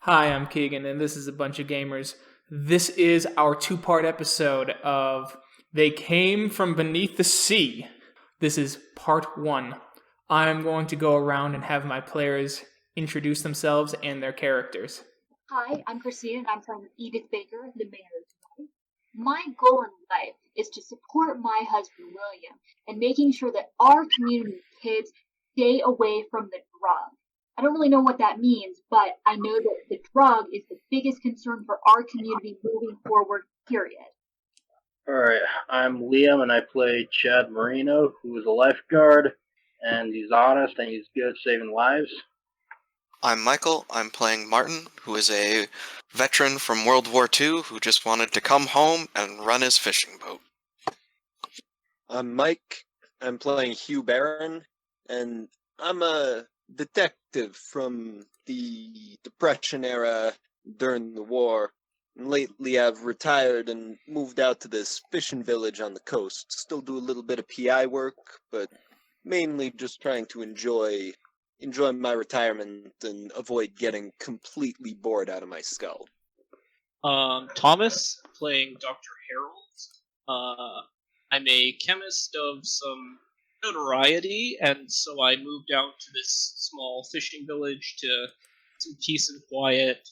Hi, I'm Keegan, and this is a bunch of gamers. This is our two-part episode of They Came from Beneath the Sea. This is part one. I'm going to go around and have my players introduce themselves and their characters. Hi, I'm Christina, and I'm from Edith Baker, the mayor's wife. My goal in life is to support my husband William and making sure that our community kids stay away from the drug. I don't really know what that means, but I know that the drug is the biggest concern for our community moving forward, period. Alright, I'm Liam and I play Chad Marino, who is a lifeguard, and he's honest and he's good at saving lives. I'm Michael. I'm playing Martin, who is a veteran from World War II who just wanted to come home and run his fishing boat. I'm Mike. I'm playing Hugh Barron, and I'm a detective from the Depression era during the war. And lately I've retired and moved out to this fishing village on the coast. Still do a little bit of PI work, but mainly just trying to enjoy my retirement and avoid getting completely bored out of my skull. Thomas, playing Dr. Harold. I'm a chemist of some notoriety, and so I moved out to this small fishing village to some peace and quiet,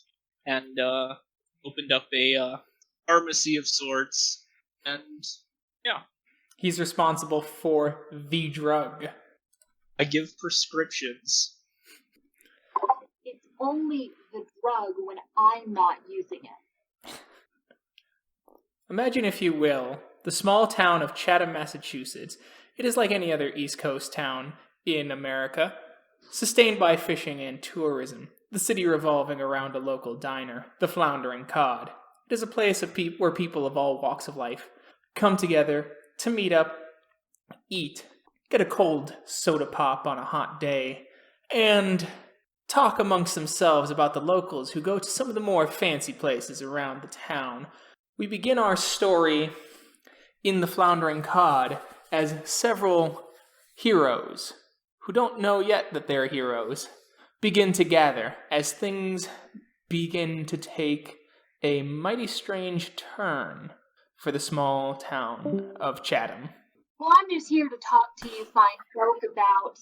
and opened up a pharmacy of sorts, and yeah. He's responsible for the drug. I give prescriptions. It's only the drug when I'm not using it. Imagine, if you will, the small town of Chatham, Massachusetts. It is like any other East Coast town in America, sustained by fishing and tourism, the city revolving around a local diner, the Floundering Cod. It is a place where people of all walks of life come together to meet up, eat, get a cold soda pop on a hot day, and talk amongst themselves about the locals who go to some of the more fancy places around the town. We begin our story in the Floundering Cod as several heroes, who don't know yet that they're heroes, begin to gather as things begin to take a mighty strange turn for the small town of Chatham. Well, I'm just here to talk to you fine folk about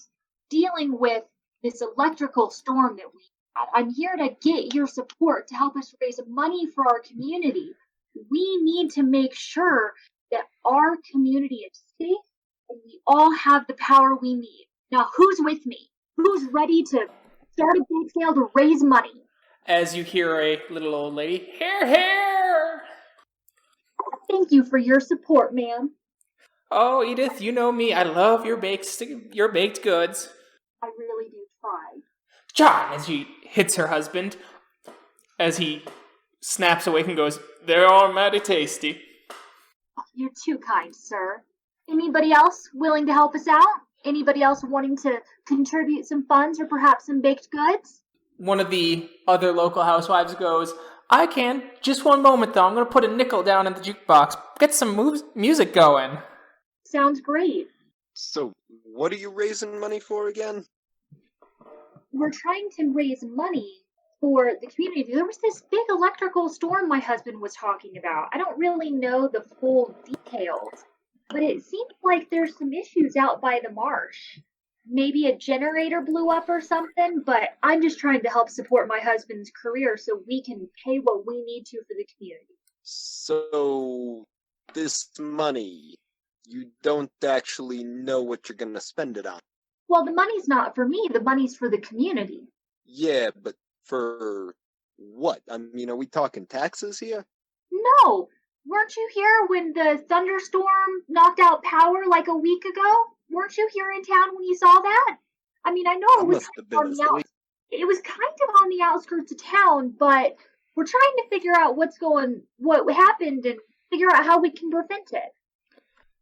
dealing with this electrical storm that we had. I'm here to get your support to help us raise money for our community. We need to make sure that our community is safe and we all have the power we need. Now, who's with me? Who's ready to start a big sale to raise money? As you hear a little old lady, "Here, here!" Thank you for your support, ma'am. Oh, Edith, you know me. I love your baked goods. I really do try. John, as she hits her husband, as he snaps awake and goes, "They're all mighty tasty." You're too kind, sir. Anybody else willing to help us out? Anybody else wanting to contribute some funds or perhaps some baked goods? One of the other local housewives goes, "I can. Just one moment, though. I'm going to put a nickel down in the jukebox. Get some music going." Sounds great. So, what are you raising money for again? We're trying to raise money for the community. There was this big electrical storm my husband was talking about. I don't really know the full details, but it seems like there's some issues out by the marsh. Maybe a generator blew up or something, but I'm just trying to help support my husband's career so we can pay what we need to for the community. So, this money, you don't actually know what you're gonna spend it on. Well, the money's not for me, the money's for the community. Yeah, but for what? I mean, are we talking taxes here? No! Weren't you here when the thunderstorm knocked out power like a week ago? Weren't you here in town when you saw that? I mean, I know it was it was kind of on the outskirts of town, but we're trying to figure out what happened and figure out how we can prevent it.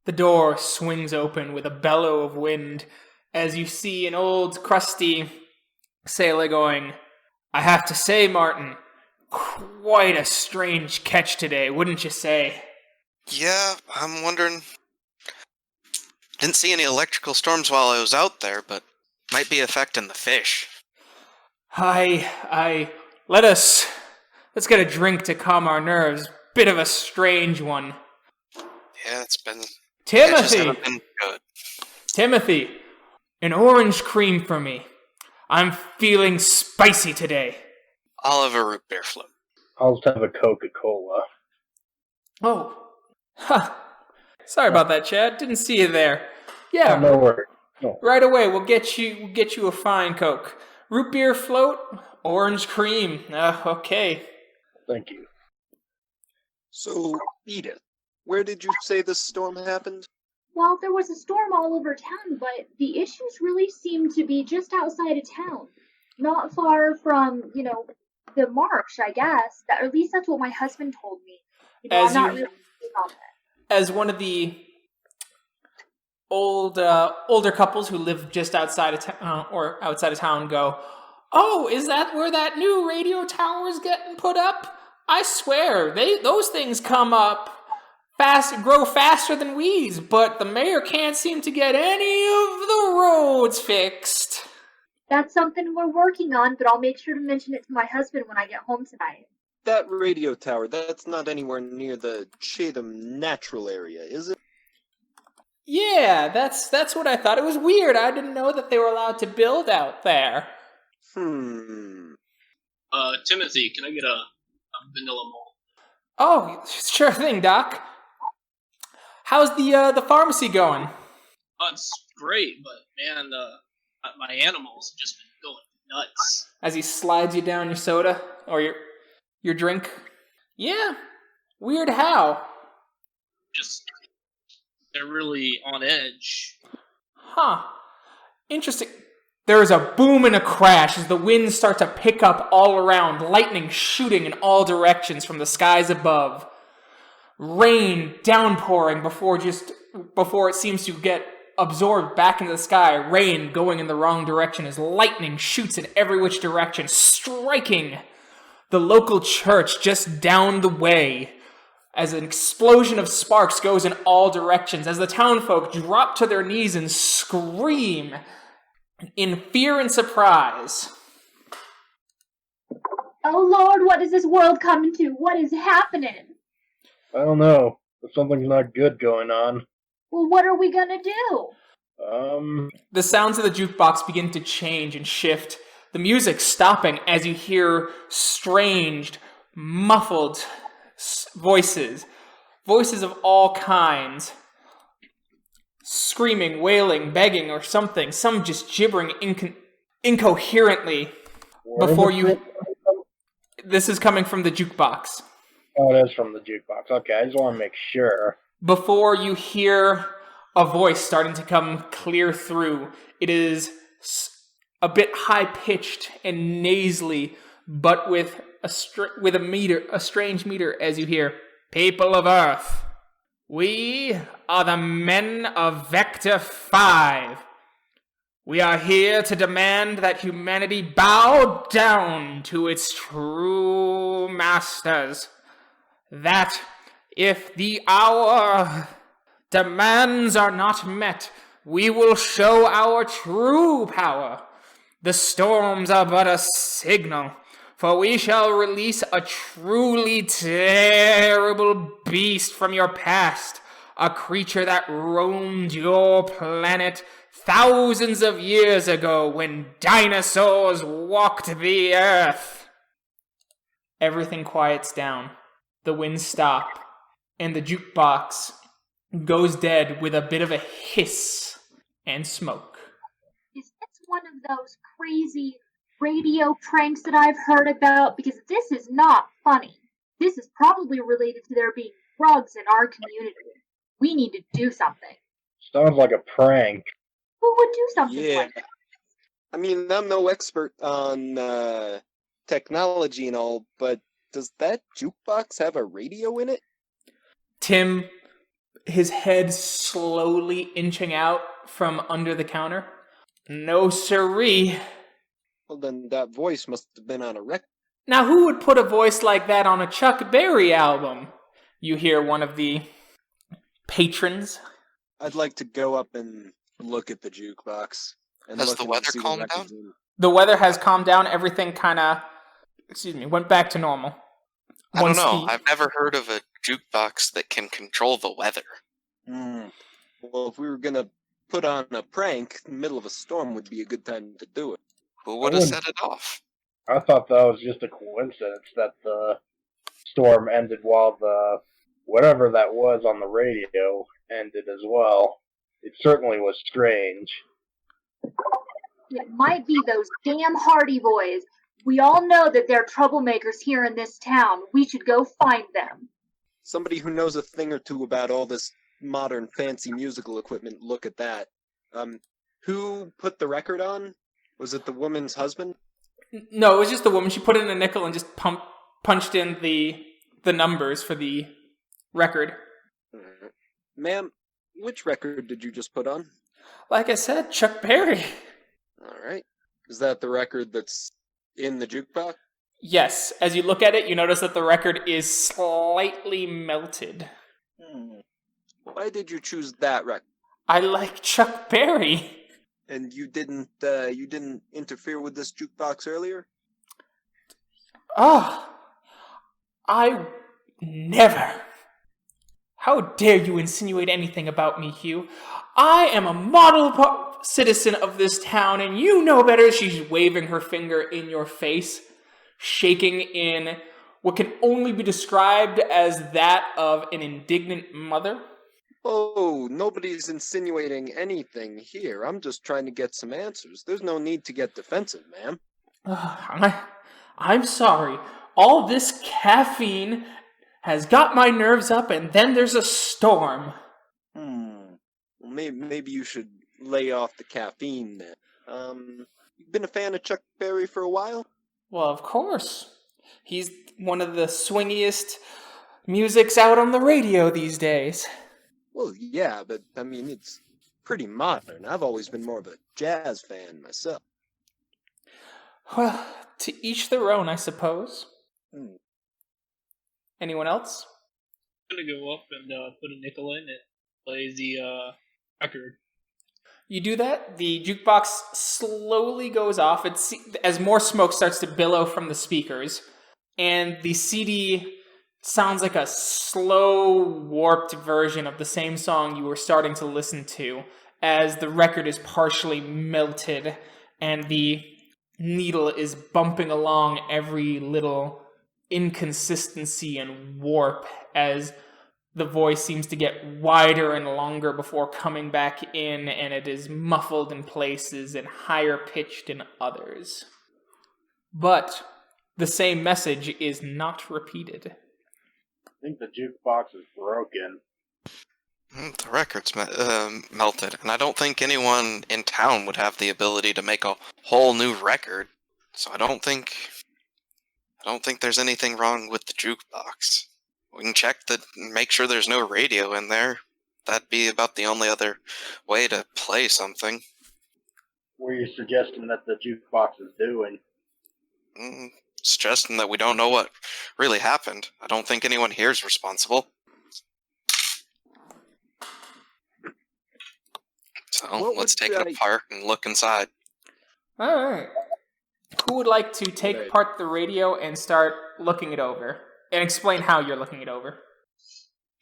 The door swings open with a bellow of wind as you see an old, crusty sailor going, "I have to say, Martin, quite a strange catch today, wouldn't you say?" Yeah, I'm wondering. Didn't see any electrical storms while I was out there, but might be affecting the fish. I Let's get a drink to calm our nerves. Bit of a strange one. Yeah, it's been... Timothy! haven't been good. Timothy, an orange cream for me. I'm feeling spicy today. I'll have a root beer float. I'll just have a Coca-Cola. Oh. Huh. Sorry about that, Chad. Didn't see you there. Yeah. Oh, no worries. No. Right away, we'll get you a fine Coke. Root beer float, orange cream. Okay. Thank you. So, Edith, where did you say this storm happened? Well, there was a storm all over town, but the issues really seem to be just outside of town. Not far from, the marsh, I guess. Or at least that's what my husband told me. I'm not really sure on that. As one of the older couples who live just outside of town go, "Oh, is that where that new radio tower is getting put up? I swear, those things come up grow faster than weeds, but the mayor can't seem to get any of the roads fixed." That's something we're working on, but I'll make sure to mention it to my husband when I get home tonight. That radio tower, that's not anywhere near the Chatham natural area, is it? Yeah, that's what I thought. It was weird. I didn't know that they were allowed to build out there. Timothy, can I get a vanilla malt? Oh, sure thing, Doc. How's the pharmacy going? Oh, it's great, but man, my animals have just been going nuts. As he slides you down your soda or your drink. Yeah. Weird how? They're really on edge. Huh. Interesting. There is a boom and a crash as the winds start to pick up all around, lightning shooting in all directions from the skies above. Rain downpouring before it seems to get absorbed back into the sky. Rain going in the wrong direction as lightning shoots in every which direction, striking the local church just down the way. As an explosion of sparks goes in all directions, as the townfolk drop to their knees and scream in fear and surprise. Oh Lord, what is this world coming to? What is happening? I don't know. But something's not good going on. Well, what are we gonna do? The sounds of the jukebox begin to change and shift, the music stopping as you hear strange, muffled voices of all kinds, screaming, wailing, begging, or something, some just gibbering incoherently. This is coming from the jukebox. Oh, it is from the jukebox. Okay, I just want to make sure. Before you hear a voice starting to come clear through, it is a bit high-pitched and nasally, but with a strange meter as you hear, "People of Earth, we are the men of Vector 5. We are here to demand that humanity bow down to its true masters. That if our demands are not met, we will show our true power. The storms are but a signal, for we shall release a truly terrible beast from your past, a creature that roamed your planet thousands of years ago when dinosaurs walked the earth." Everything quiets down. The winds stop, and the jukebox goes dead with a bit of a hiss and smoke. Is this one of those crazy radio pranks that I've heard about? Because this is not funny. This is probably related to there being drugs in our community. We need to do something. Sounds like a prank. Who would do something Yeah. like that? I mean, I'm no expert on technology and all, but does that jukebox have a radio in it? Tim, his head slowly inching out from under the counter. "No siree." Well, then that voice must have been on a record. Now, who would put a voice like that on a Chuck Berry album? You hear one of the patrons. I'd like to go up and look at the jukebox. And Has look the and weather see calmed records down? in it. The weather has calmed down. Everything kind of went back to normal. I don't Once know. the- I've never heard of a jukebox that can control the weather. Well, if we were gonna put on a prank, the middle of a storm would be a good time to do it. Who would have set it off? I thought that was just a coincidence that the storm ended while the whatever that was on the radio ended as well. It certainly was strange. It might be those damn Hardy boys. We all know that they're troublemakers here in this town. We should go find them. Somebody who knows a thing or two about all this modern fancy musical equipment, look at that. Who put the record on? Was it the woman's husband? No, it was just the woman. She put in a nickel and just punched in the numbers for the record. Ma'am, which record did you just put on? Like I said, Chuck Berry. Alright. Is that the record that's in the jukebox? Yes, as you look at it, you notice that the record is slightly melted. Why did you choose that record? I like Chuck Berry. And you didn't interfere with this jukebox earlier? Oh, I never. How dare you insinuate anything about me, Hugh? I am a model citizen of this town, and you know better. She's waving her finger in your face, shaking in what can only be described as that of an indignant mother. Oh, nobody's insinuating anything here. I'm just trying to get some answers. There's no need to get defensive, ma'am. I'm sorry. All this caffeine has got my nerves up, and then there's a storm. Well, maybe you should lay off the caffeine then. You've been a fan of Chuck Berry for a while? Well, of course. He's one of the swingiest musics out on the radio these days. Well, yeah, but, I mean, it's pretty modern. I've always been more of a jazz fan myself. Well, to each their own, I suppose. Anyone else? I'm gonna go up and put a nickel in and play the record. You do that, the jukebox slowly goes off as more smoke starts to billow from the speakers, and the CD sounds like a slow, warped version of the same song you were starting to listen to, as the record is partially melted, and the needle is bumping along every little inconsistency and warp as the voice seems to get wider and longer before coming back in, and it is muffled in places and higher pitched in others. But the same message is not repeated. I think the jukebox is broken. The record's melted, and I don't think anyone in town would have the ability to make a whole new record. So I don't think there's anything wrong with the jukebox. We can check make sure there's no radio in there. That'd be about the only other way to play something. What are you suggesting that the jukebox is doing? Suggesting that we don't know what really happened. I don't think anyone here is responsible. So let's take it apart and look inside. Alright. Who would like to take apart the radio and start looking it over? And explain how you're looking it over.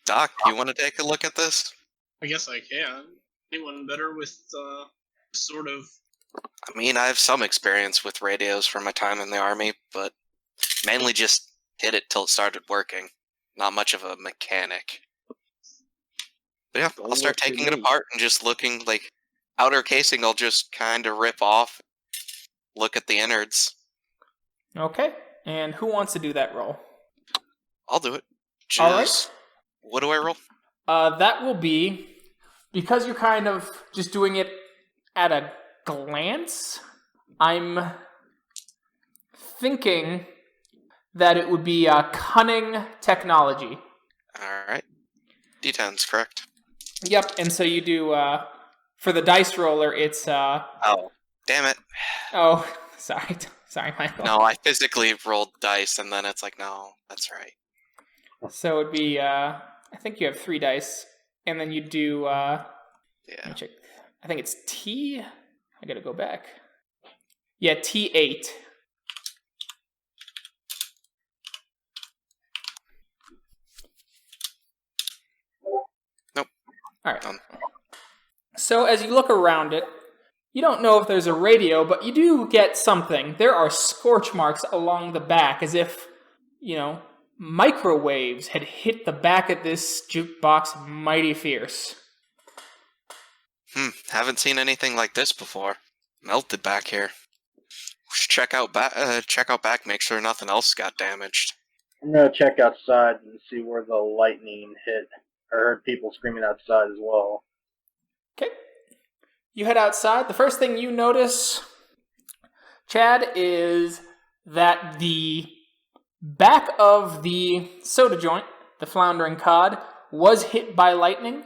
Doc, you want to take a look at this? I guess I can. Anyone better with sort of... I mean, I have some experience with radios from my time in the army, but mainly just hit it till it started working. Not much of a mechanic. But yeah, I'll start taking it apart and just looking, like, outer casing I'll just kind of rip off, look at the innards. Okay, and who wants to do that roll? I'll do it. All right. What do I roll? That will be, because you're kind of just doing it at a glance, I'm thinking that it would be cunning technology. Alright. D10's correct. Yep, and so you do, for the dice roller, it's... Oh, damn it. Oh, sorry, Michael. No, I physically rolled dice, and then it's like, no, that's right. So it'd be, I think you have 3 dice, and then you do, yeah. Let me check. I think it's T. I gotta go back. Yeah, T8. All right. So as you look around it, you don't know if there's a radio, but you do get something. There are scorch marks along the back, as if, microwaves had hit the back of this jukebox mighty fierce. Haven't seen anything like this before. Melted back here. We should check out back, make sure nothing else got damaged. I'm gonna check outside and see where the lightning hit. I heard people screaming outside as well. Okay. You head outside. The first thing you notice, Chad, is that the back of the soda joint, the floundering cod, was hit by lightning.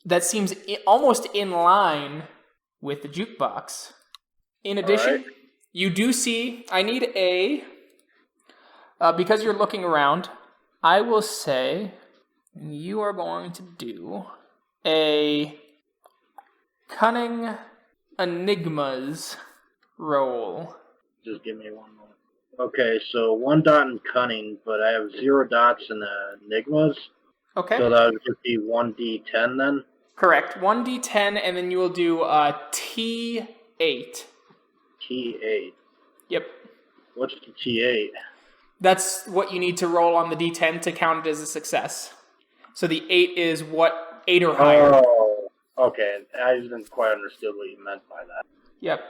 That seems almost in line with the jukebox. In addition, you do see, I need because you're looking around, I will say you are going to do a cunning enigmas roll. Just give me one moment. Okay, so 1 dot in cunning, but I have 0 dots in enigmas. Okay. So that would just be 1d10 then? Correct. 1d10, and then you will do T8. T8. Yep. What's the T8? That's what you need to roll on the d10 to count it as a success. So the 8 is what? 8 or higher. Oh, okay. I didn't quite understand what you meant by that. Yep.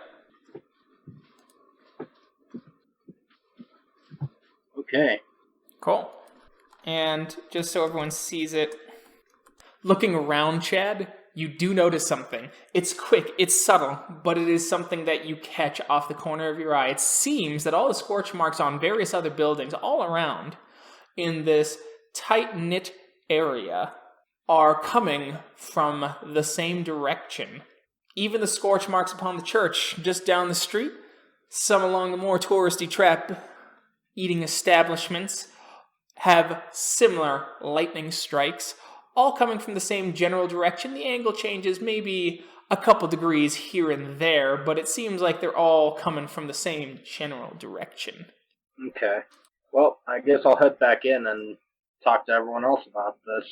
Okay. Cool. And just so everyone sees it, looking around, Chad, you do notice something. It's quick, it's subtle, but it is something that you catch off the corner of your eye. It seems that all the scorch marks on various other buildings all around in this tight-knit area are coming from the same direction. Even the scorch marks upon the church just down the street, some along the more touristy trap-eating establishments, have similar lightning strikes, all coming from the same general direction. The angle changes maybe a couple degrees here and there, but it seems like they're all coming from the same general direction. Okay. Well, I guess I'll head back in and talk to everyone else about this.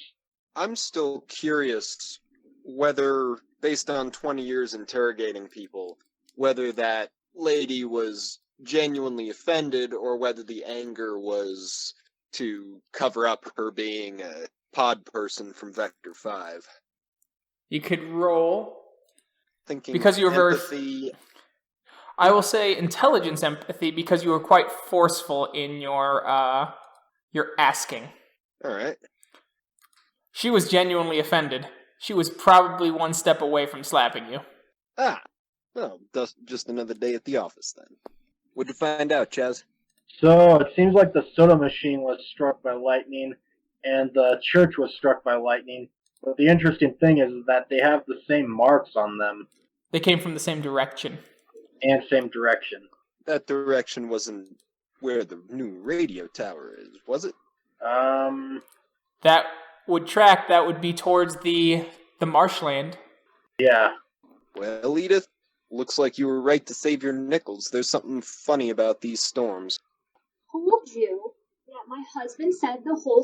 I'm still curious whether, based on 20 years interrogating people, whether that lady was genuinely offended or whether the anger was to cover up her being a pod person from Vector 5. You could roll. Thinking because you're empathy. I will say intelligence empathy because you were quite forceful in your asking. All right. She was genuinely offended. She was probably one step away from slapping you. Ah. Well, just another day at the office then. What'd you find out, Chaz? So, it seems like the soda machine was struck by lightning, and the church was struck by lightning. But the interesting thing is that they have the same marks on them. They came from the same direction. And same direction. That direction wasn't where the new radio tower is, was it? That would track. That would be towards the marshland. Yeah. Well, Edith, looks like you were right to save your nickels. There's something funny about these storms. Told you that my husband said the whole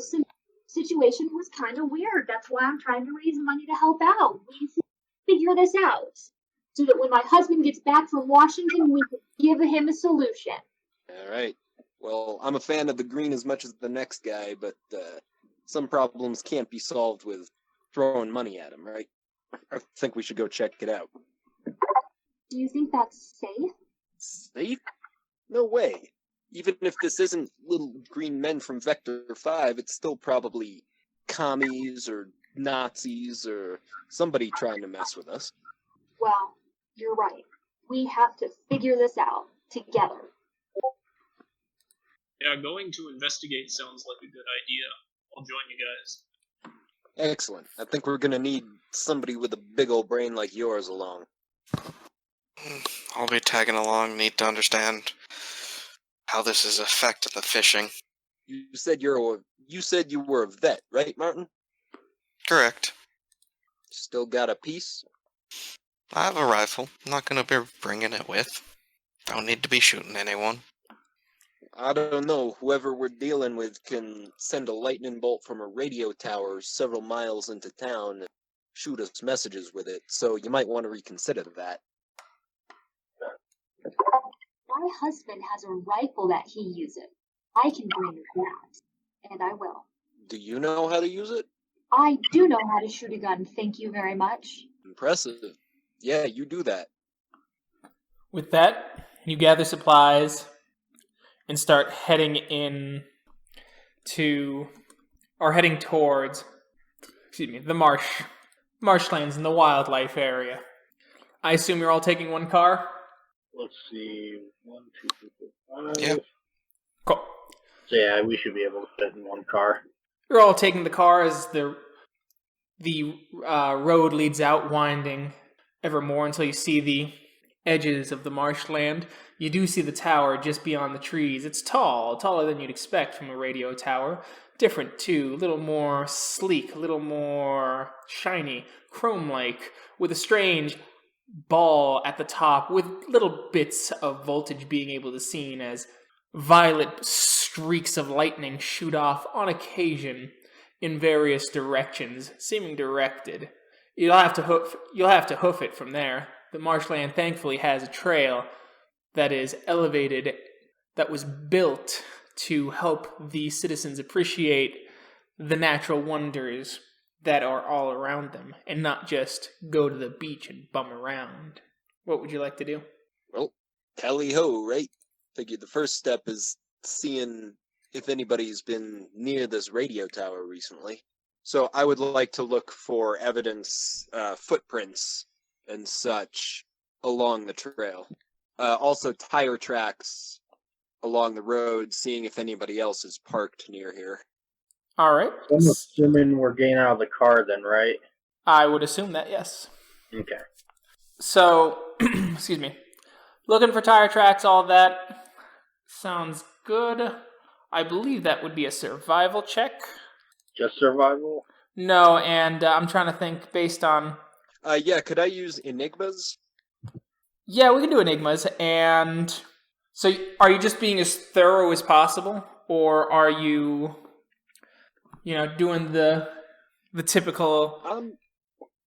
situation was kind of weird. That's why I'm trying to raise money to help out. We need to figure this out so that when my husband gets back from Washington, we can give him a solution. All right. Well, I'm a fan of the green as much as the next guy, but some problems can't be solved with throwing money at him, right? I think we should go check it out. Do you think that's safe? Safe? No way. Even if this isn't little green men from Vector 5, it's still probably commies or Nazis or somebody trying to mess with us. Well, you're right. We have to figure this out together. Yeah, going to investigate sounds like a good idea. I'll join you guys. Excellent. I think we're gonna need somebody with a big old brain like yours along. I'll be tagging along, need to understand how this is affecting the fishing. You said you were a vet, right, Martin? Correct. Still got a piece? I have a rifle. I'm not going to be bringing it with. Don't need to be shooting anyone. I don't know. Whoever we're dealing with can send a lightning bolt from a radio tower several miles into town and shoot us messages with it, so you might want to reconsider that. My husband has a rifle that he uses. I can bring that, and I will. Do you know how to use it? I do know how to shoot a gun, thank you very much. Impressive. Yeah, you do that. With that, you gather supplies and start heading towards, the marshlands and the wildlife area. I assume you're all taking one car? Let's see. 1, 2, 3, 4, 5. Yeah. Cool. So yeah, we should be able to fit in one car. You're all taking the car as the road leads out, winding ever more until you see the edges of the marshland. You do see the tower just beyond the trees. It's tall, taller than you'd expect from a radio tower. Different too, a little more sleek, a little more shiny, chrome-like, with a strange ball at the top, with little bits of voltage being able to seen as violet streaks of lightning shoot off on occasion in various directions, seeming directed. You'll have to hoof it from there. The marshland thankfully has a trail that is elevated, that was built to help the citizens appreciate the natural wonders that are all around them, and not just go to the beach and bum around. What would you like to do? Well, tally-ho, right? Figured the first step is seeing if anybody's been near this radio tower recently. So I would like to look for evidence, footprints and such along the trail. Also tire tracks along the road, seeing if anybody else is parked near here. All right. I'm assuming we're getting out of the car then, right? I would assume that, yes. Okay. So, excuse me. Looking for tire tracks, all that. Sounds good. I believe that would be a survival check. Just survival? No, and I'm trying to think based on... Yeah, could I use Enigmas? Yeah, we can do enigmas, and... So, are you just being as thorough as possible? Or are you, doing the typical...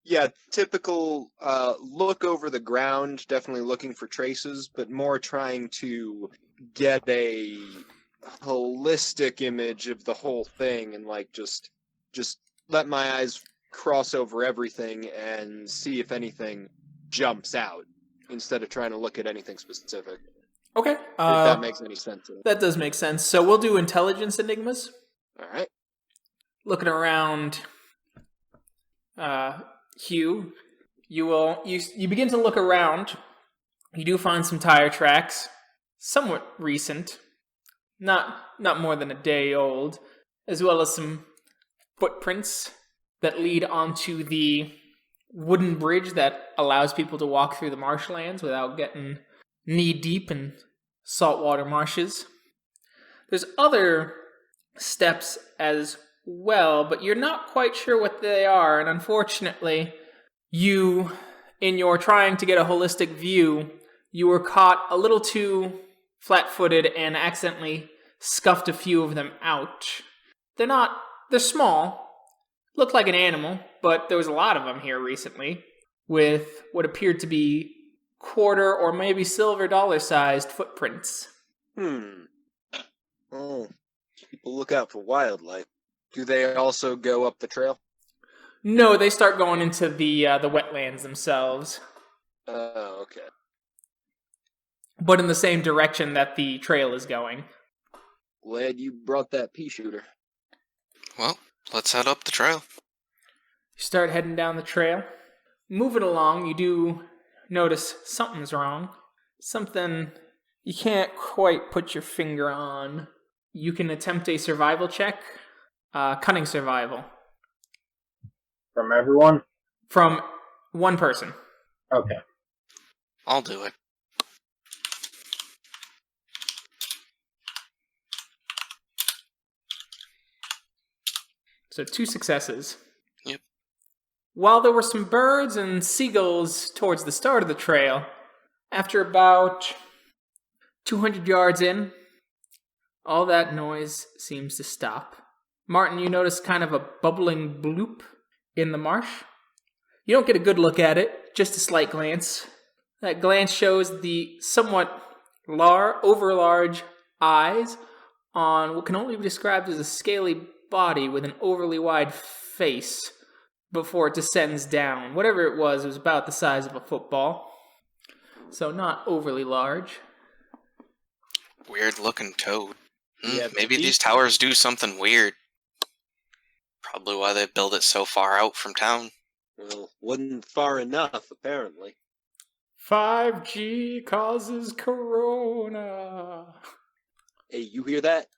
Yeah, typical look over the ground, definitely looking for traces, but more trying to get a holistic image of the whole thing and just let my eyes cross over everything and see if anything jumps out instead of trying to look at anything specific. Okay. If that makes any sense. That does make sense. So we'll do intelligence enigmas. All right. Looking around, Hugh, you begin to look around. You do find some tire tracks, somewhat recent, not more than a day old, as well as some footprints that lead onto the wooden bridge that allows people to walk through the marshlands without getting knee-deep in saltwater marshes. There's other steps as well, but you're not quite sure what they are, and unfortunately, you, in your trying to get a holistic view, you were caught a little too flat-footed and accidentally scuffed a few of them out. They're small, look like an animal, but there was a lot of them here recently, with what appeared to be quarter or maybe silver dollar-sized footprints. Oh, people look out for wildlife. Do they also go up the trail? No, they start going into the wetlands themselves. Oh, okay. But in the same direction that the trail is going. Glad you brought that pea shooter. Well, let's head up the trail. You start heading down the trail. Moving along, you do notice something's wrong. Something you can't quite put your finger on. You can attempt a survival check. Cunning survival. From everyone? From one person. Okay. I'll do it. So 2 successes. Yep. While there were some birds and seagulls towards the start of the trail, after about 200 yards in, all that noise seems to stop. Martin, you notice kind of a bubbling bloop in the marsh. You don't get a good look at it, just a slight glance. That glance shows the somewhat overlarge eyes on what can only be described as a scaly body with an overly wide face before it descends down. Whatever it was about the size of a football. So not overly large. Weird looking toad. Yeah, Maybe these- these towers do something weird. Probably why they build it so far out from town. Well, wasn't far enough, apparently. 5G causes corona. Hey, you hear that?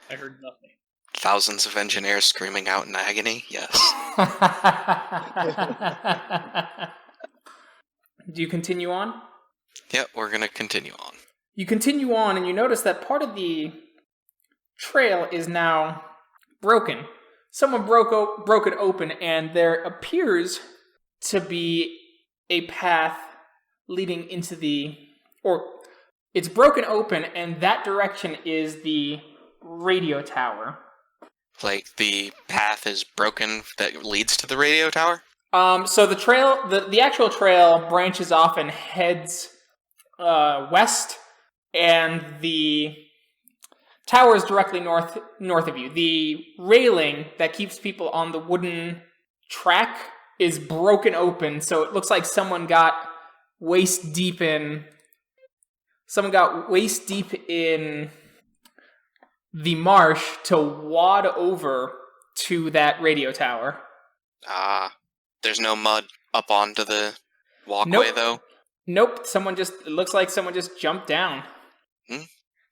I heard nothing. Thousands of engineers screaming out in agony. Yes. Do you continue on? Yep, we're gonna continue on. You continue on, and you notice that part of the trail is now broken. Someone broke it open, and there appears to be a path leading into it's broken open, and that direction is the radio tower. Like the path is broken that leads to the radio tower? So the trail, the actual trail branches off and heads west, and the tower is directly north of you. The railing that keeps people on the wooden track is broken open, so it looks like someone got waist deep in the marsh to wad over to that radio tower. There's no mud up onto the walkway, Nope. though? Nope, it looks like someone just jumped down.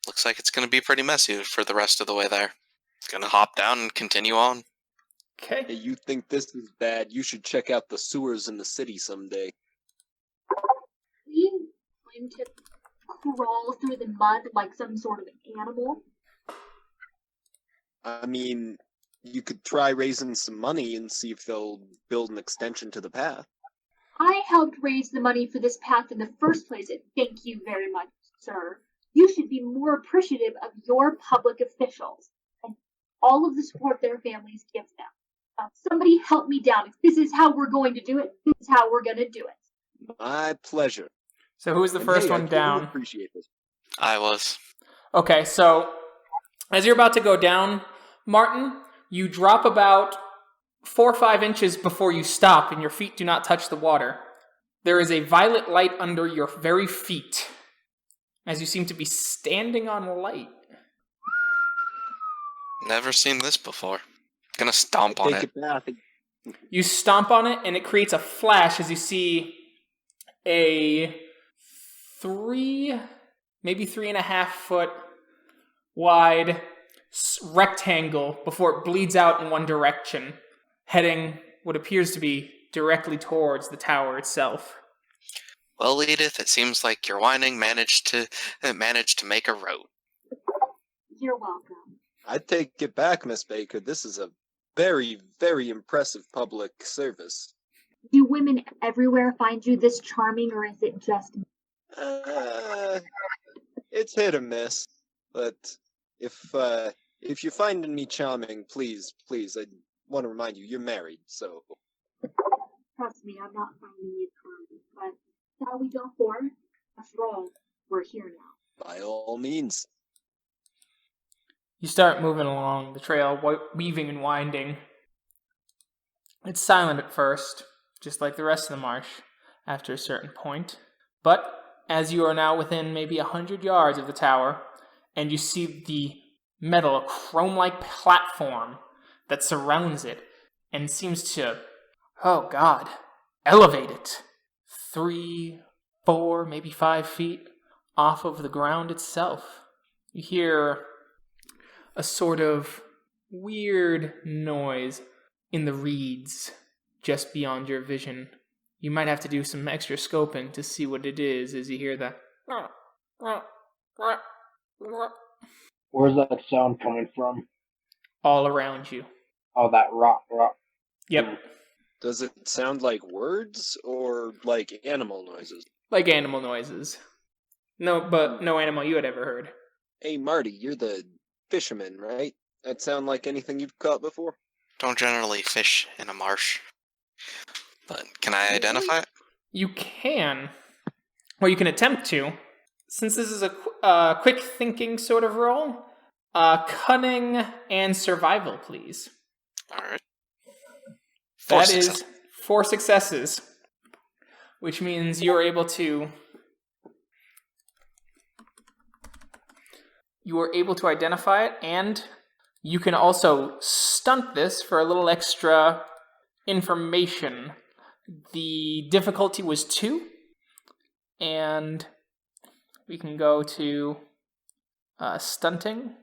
Looks like it's gonna be pretty messy for the rest of the way there. It's gonna hop down and continue on. Okay. Hey, you think this is bad? You should check out the sewers in the city someday. We plan to crawl through the mud like some sort of animal. I mean, you could try raising some money and see if they'll build an extension to the path. I helped raise the money for this path in the first place, and thank you very much, sir. You should be more appreciative of your public officials and all of the support their families give them. Somebody help me down. If this is how we're going to do it, this is how we're going to do it. My pleasure. So who's the And first hey, I one truly down? Appreciate this. I was. Okay, so as you're about to go down, Martin, you drop about 4 or 5 inches before you stop, and your feet do not touch the water. There is a violet light under your very feet, as you seem to be standing on light. Never seen this before. Gonna stomp on Take it. it back. You stomp on it, and it creates a flash as you see a maybe 3.5 foot wide rectangle before it bleeds out in one direction, heading what appears to be directly towards the tower itself. Well, Edith, it seems like your whining managed to make a road. You're welcome. I take it back, Miss Baker. This is a very, very impressive public service. Do women everywhere find you this charming, or is it just me? It's hit or miss. But if you're finding me charming, please, I want to remind you, you're married, so. Trust me, I'm not finding you charming, but shall we go for it? After all, we're here now. By all means. You start moving along the trail, weaving and winding. It's silent at first, just like the rest of the marsh, after a certain point. But as you are now within maybe 100 yards of the tower, and you see the metal, chrome-like platform that surrounds it, and seems to, oh God, elevate it 3, 4, maybe 5 feet off of the ground itself. You hear a sort of weird noise in the reeds just beyond your vision. You might have to do some extra scoping to see what it is as you hear that. Where's that sound coming from? All around you. Oh, that rock. Yep. Does it sound like words or like animal noises? Like animal noises. No, but no animal you had ever heard. Hey, Marty, you're the fisherman, right? That sound like anything you've caught before? don't generally fish in a marsh. But can I identify it? You can, or you can attempt to. Since this is a quick thinking sort of roll, cunning and survival, please. All right. That is 4 successes, which means you're able to identify it, and you can also stunt this for a little extra information. The difficulty was 2, and we can go to stunting.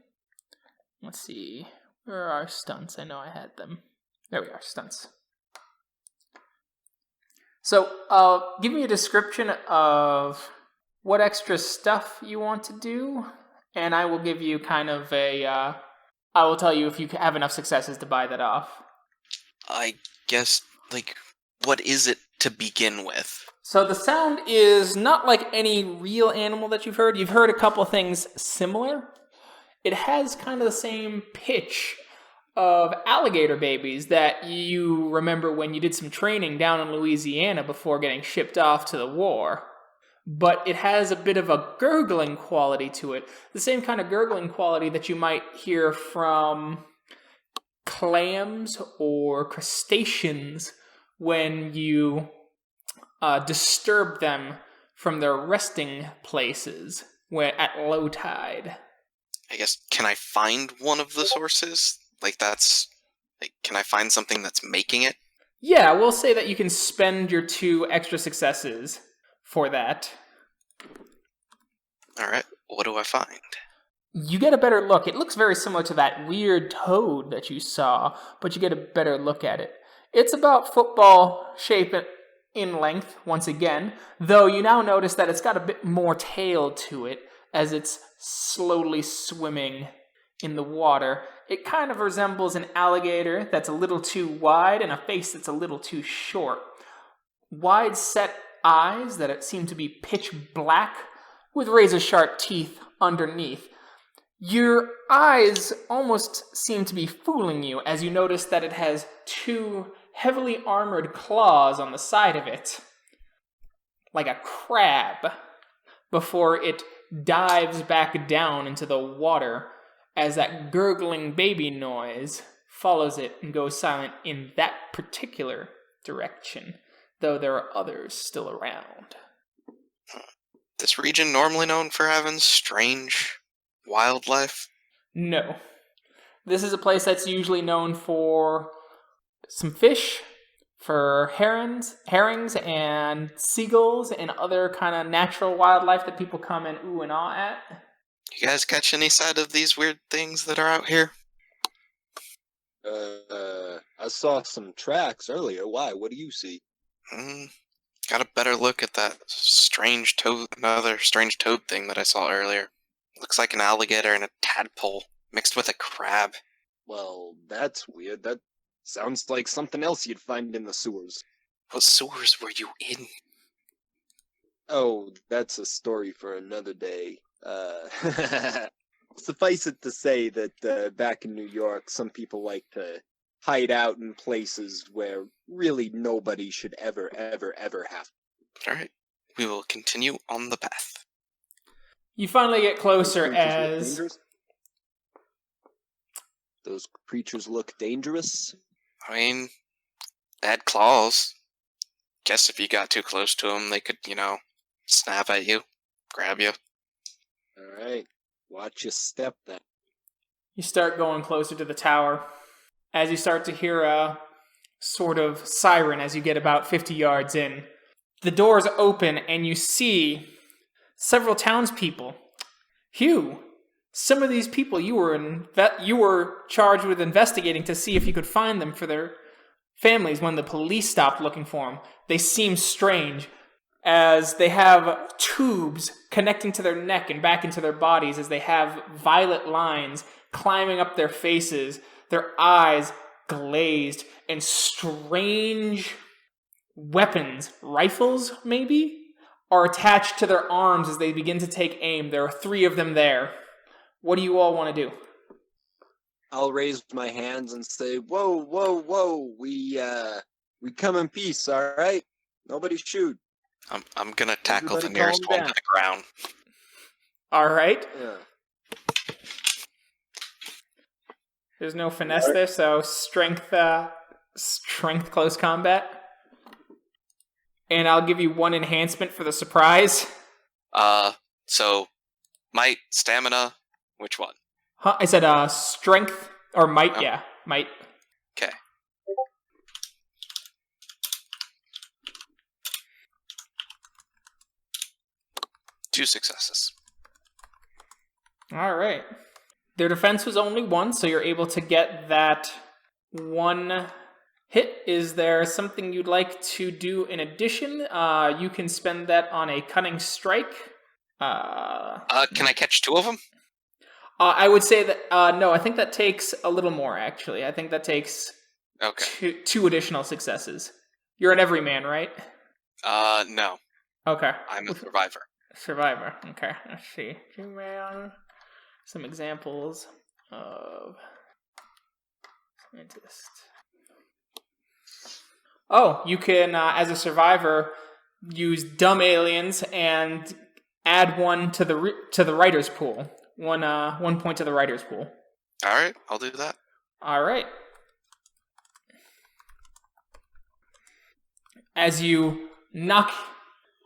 Let's see, where are our stunts? I know I had them. There we are, stunts. So, give me a description of what extra stuff you want to do, and I will give you kind of I will tell you if you have enough successes to buy that off. I guess, what is it to begin with? So the sound is not like any real animal that you've heard. You've heard a couple things similar. It has kind of the same pitch of alligator babies that you remember when you did some training down in Louisiana before getting shipped off to the war. But it has a bit of a gurgling quality to it. The same kind of gurgling quality that you might hear from clams or crustaceans when you disturb them from their resting places at low tide. I guess, can I find one of the sources? Can I find something that's making it? Yeah, we'll say that you can spend your 2 extra successes for that. Alright, what do I find? You get a better look. It looks very similar to that weird toad that you saw, but you get a better look at it. It's about football shape in length, once again, though you now notice that it's got a bit more tail to it as it's slowly swimming in the water. It kind of resembles an alligator that's a little too wide and a face that's a little too short. Wide set eyes that seem to be pitch black with razor-sharp teeth underneath. Your eyes almost seem to be fooling you as you notice that it has 2 heavily armored claws on the side of it, like a crab, before it dives back down into the water as that gurgling baby noise follows it and goes silent in that particular direction, though there are others still around. This region normally known for having strange wildlife? No. This is a place that's usually known for some fish, for herons and seagulls and other kind of natural wildlife that people come and ooh and ah at. You guys catch any sight of these weird things that are out here? I saw some tracks earlier. Why? What do you see? Got a better look at that another strange toad thing that I saw earlier. Looks like an alligator and a tadpole mixed with a crab. Well, that's weird. That sounds like something else you'd find in the sewers. What sewers were you in? Oh, that's a story for another day. Suffice it to say that back in New York, some people like to hide out in places where really nobody should ever have. Alright, we will continue on the path. You finally get closer Those creatures look dangerous? I mean, they had claws. Guess if you got too close to them, they could, snap at you, grab you. Alright, watch your step then. You start going closer to the tower. As you start to hear a sort of siren as you get about 50 yards in. The doors open and you see several townspeople. Hugh, some of these people you were charged with investigating to see if you could find them for their families when the police stopped looking for them. They seem strange as they have tubes connecting to their neck and back into their bodies as they have violet lines climbing up their faces, their eyes glazed, and strange weapons, rifles maybe, are attached to their arms as they begin to take aim. There are 3 of them there. What do you all want to do? I'll raise my hands and say, "Whoa, whoa, whoa! We come in peace, all right? Nobody shoot." I'm gonna tackle Everybody the nearest calm one to down. the ground. All right. Yeah. There's no finesse there, so strength close combat. And I'll give you 1 enhancement for the surprise. So might, stamina, which one? Huh? I said strength or might, Oh. yeah. Might. Okay. Two successes. All right. Their defense was only 1, so you're able to get that 1 hit. Is there something you'd like to do in addition? You can spend that on a cunning strike. Can I catch 2 of them? I would say that no. I think that takes a little more. Actually, I think that takes Okay. two additional successes. You're an everyman, right? No. Okay. I'm a survivor. Survivor. Okay. Let's see. Some examples of scientist. Oh, you can, as a survivor, use dumb aliens and add 1 to the writer's pool. 1 point to the writer's pool. All right, I'll do that. All right. As you knock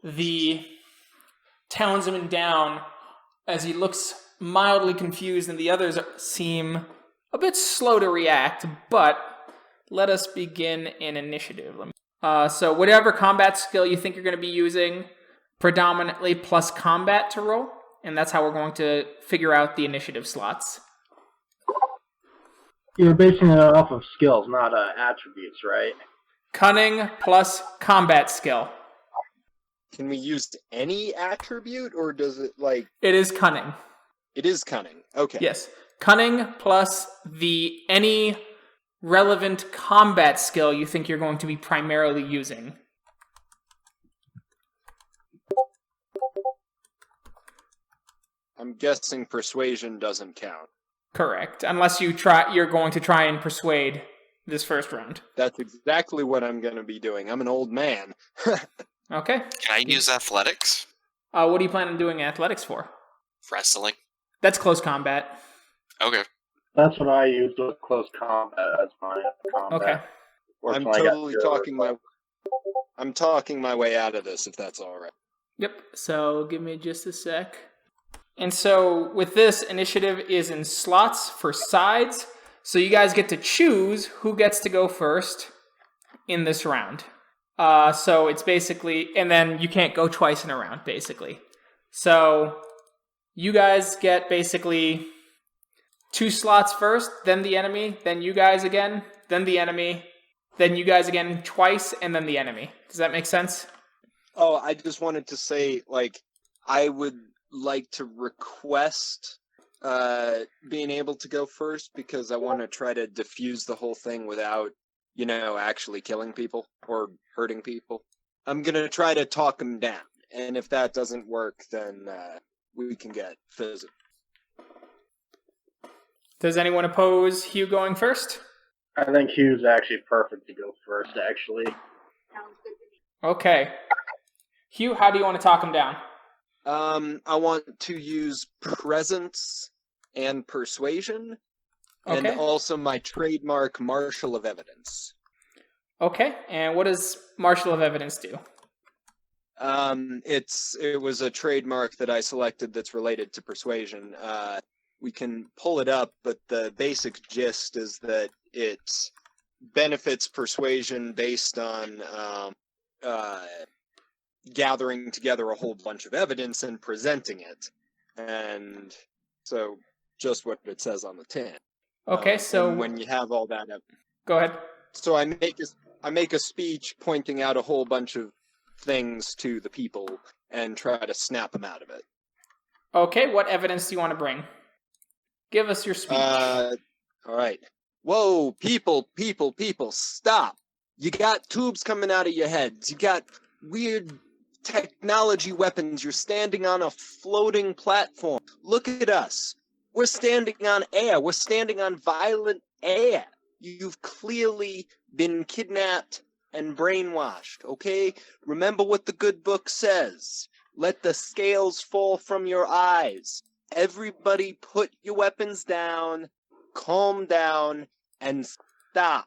the townsman down, as he looks mildly confused and the others seem a bit slow to react, but let us begin an initiative. So whatever combat skill you think you're going to be using, predominantly plus combat to roll, and that's how we're going to figure out the initiative slots. You're basing it off of skills, not attributes, right? Cunning plus combat skill. Can we use any attribute, or does it, like... It is cunning. It is cunning. Okay. Yes. Cunning plus any relevant combat skill you think you're going to be primarily using. I'm guessing persuasion doesn't count. Correct. Unless you're going to try and persuade this first round. That's exactly what I'm going to be doing. I'm an old man. Okay. Can I use athletics? What do you plan on doing athletics for? Wrestling. That's close combat. Okay. That's what I use with close combat as my combat. Okay. I'm Fortunately, I got totally zero. I'm talking my way out of this, if that's all right. Yep. So give me just a sec. And so with this, initiative is in slots for sides. So you guys get to choose who gets to go first in this round. So it's basically, and then you can't go twice in a round, basically. So you guys get basically 2 slots first, then the enemy, then you guys again, then the enemy, then you guys again twice, and then the enemy. Does that make sense? Oh, I just wanted to say, like, I would like to request being able to go first, because I want to try to diffuse the whole thing without, actually killing people or hurting people. I'm going to try to talk them down, and if that doesn't work, then we can get physical. Does anyone oppose Hugh going first? I think Hugh's actually perfect to go first, actually. Sounds good to me. Okay. Hugh, how do you want to talk him down? I want to use presence and persuasion, and Okay. also my trademark marshal of evidence. Okay, and what does Marshal of Evidence do? It was a trademark that I selected that's related to persuasion. We can pull it up, but the basic gist is that it benefits persuasion based on gathering together a whole bunch of evidence and presenting it. And so, just what it says on the tin. Okay, so and when you have all that up, go ahead. so I make a speech pointing out a whole bunch of things to the people and try to snap them out of it. Okay, what evidence do you want to bring? Give us your speech. All right. Whoa, people, stop. You got tubes coming out of your heads. You got weird technology weapons. You're standing on a floating platform. Look at us. We're standing on air. We're standing on violent air. You've clearly been kidnapped and brainwashed, okay? Remember what the good book says. Let the scales fall from your eyes. Everybody put your weapons down, calm down, and stop.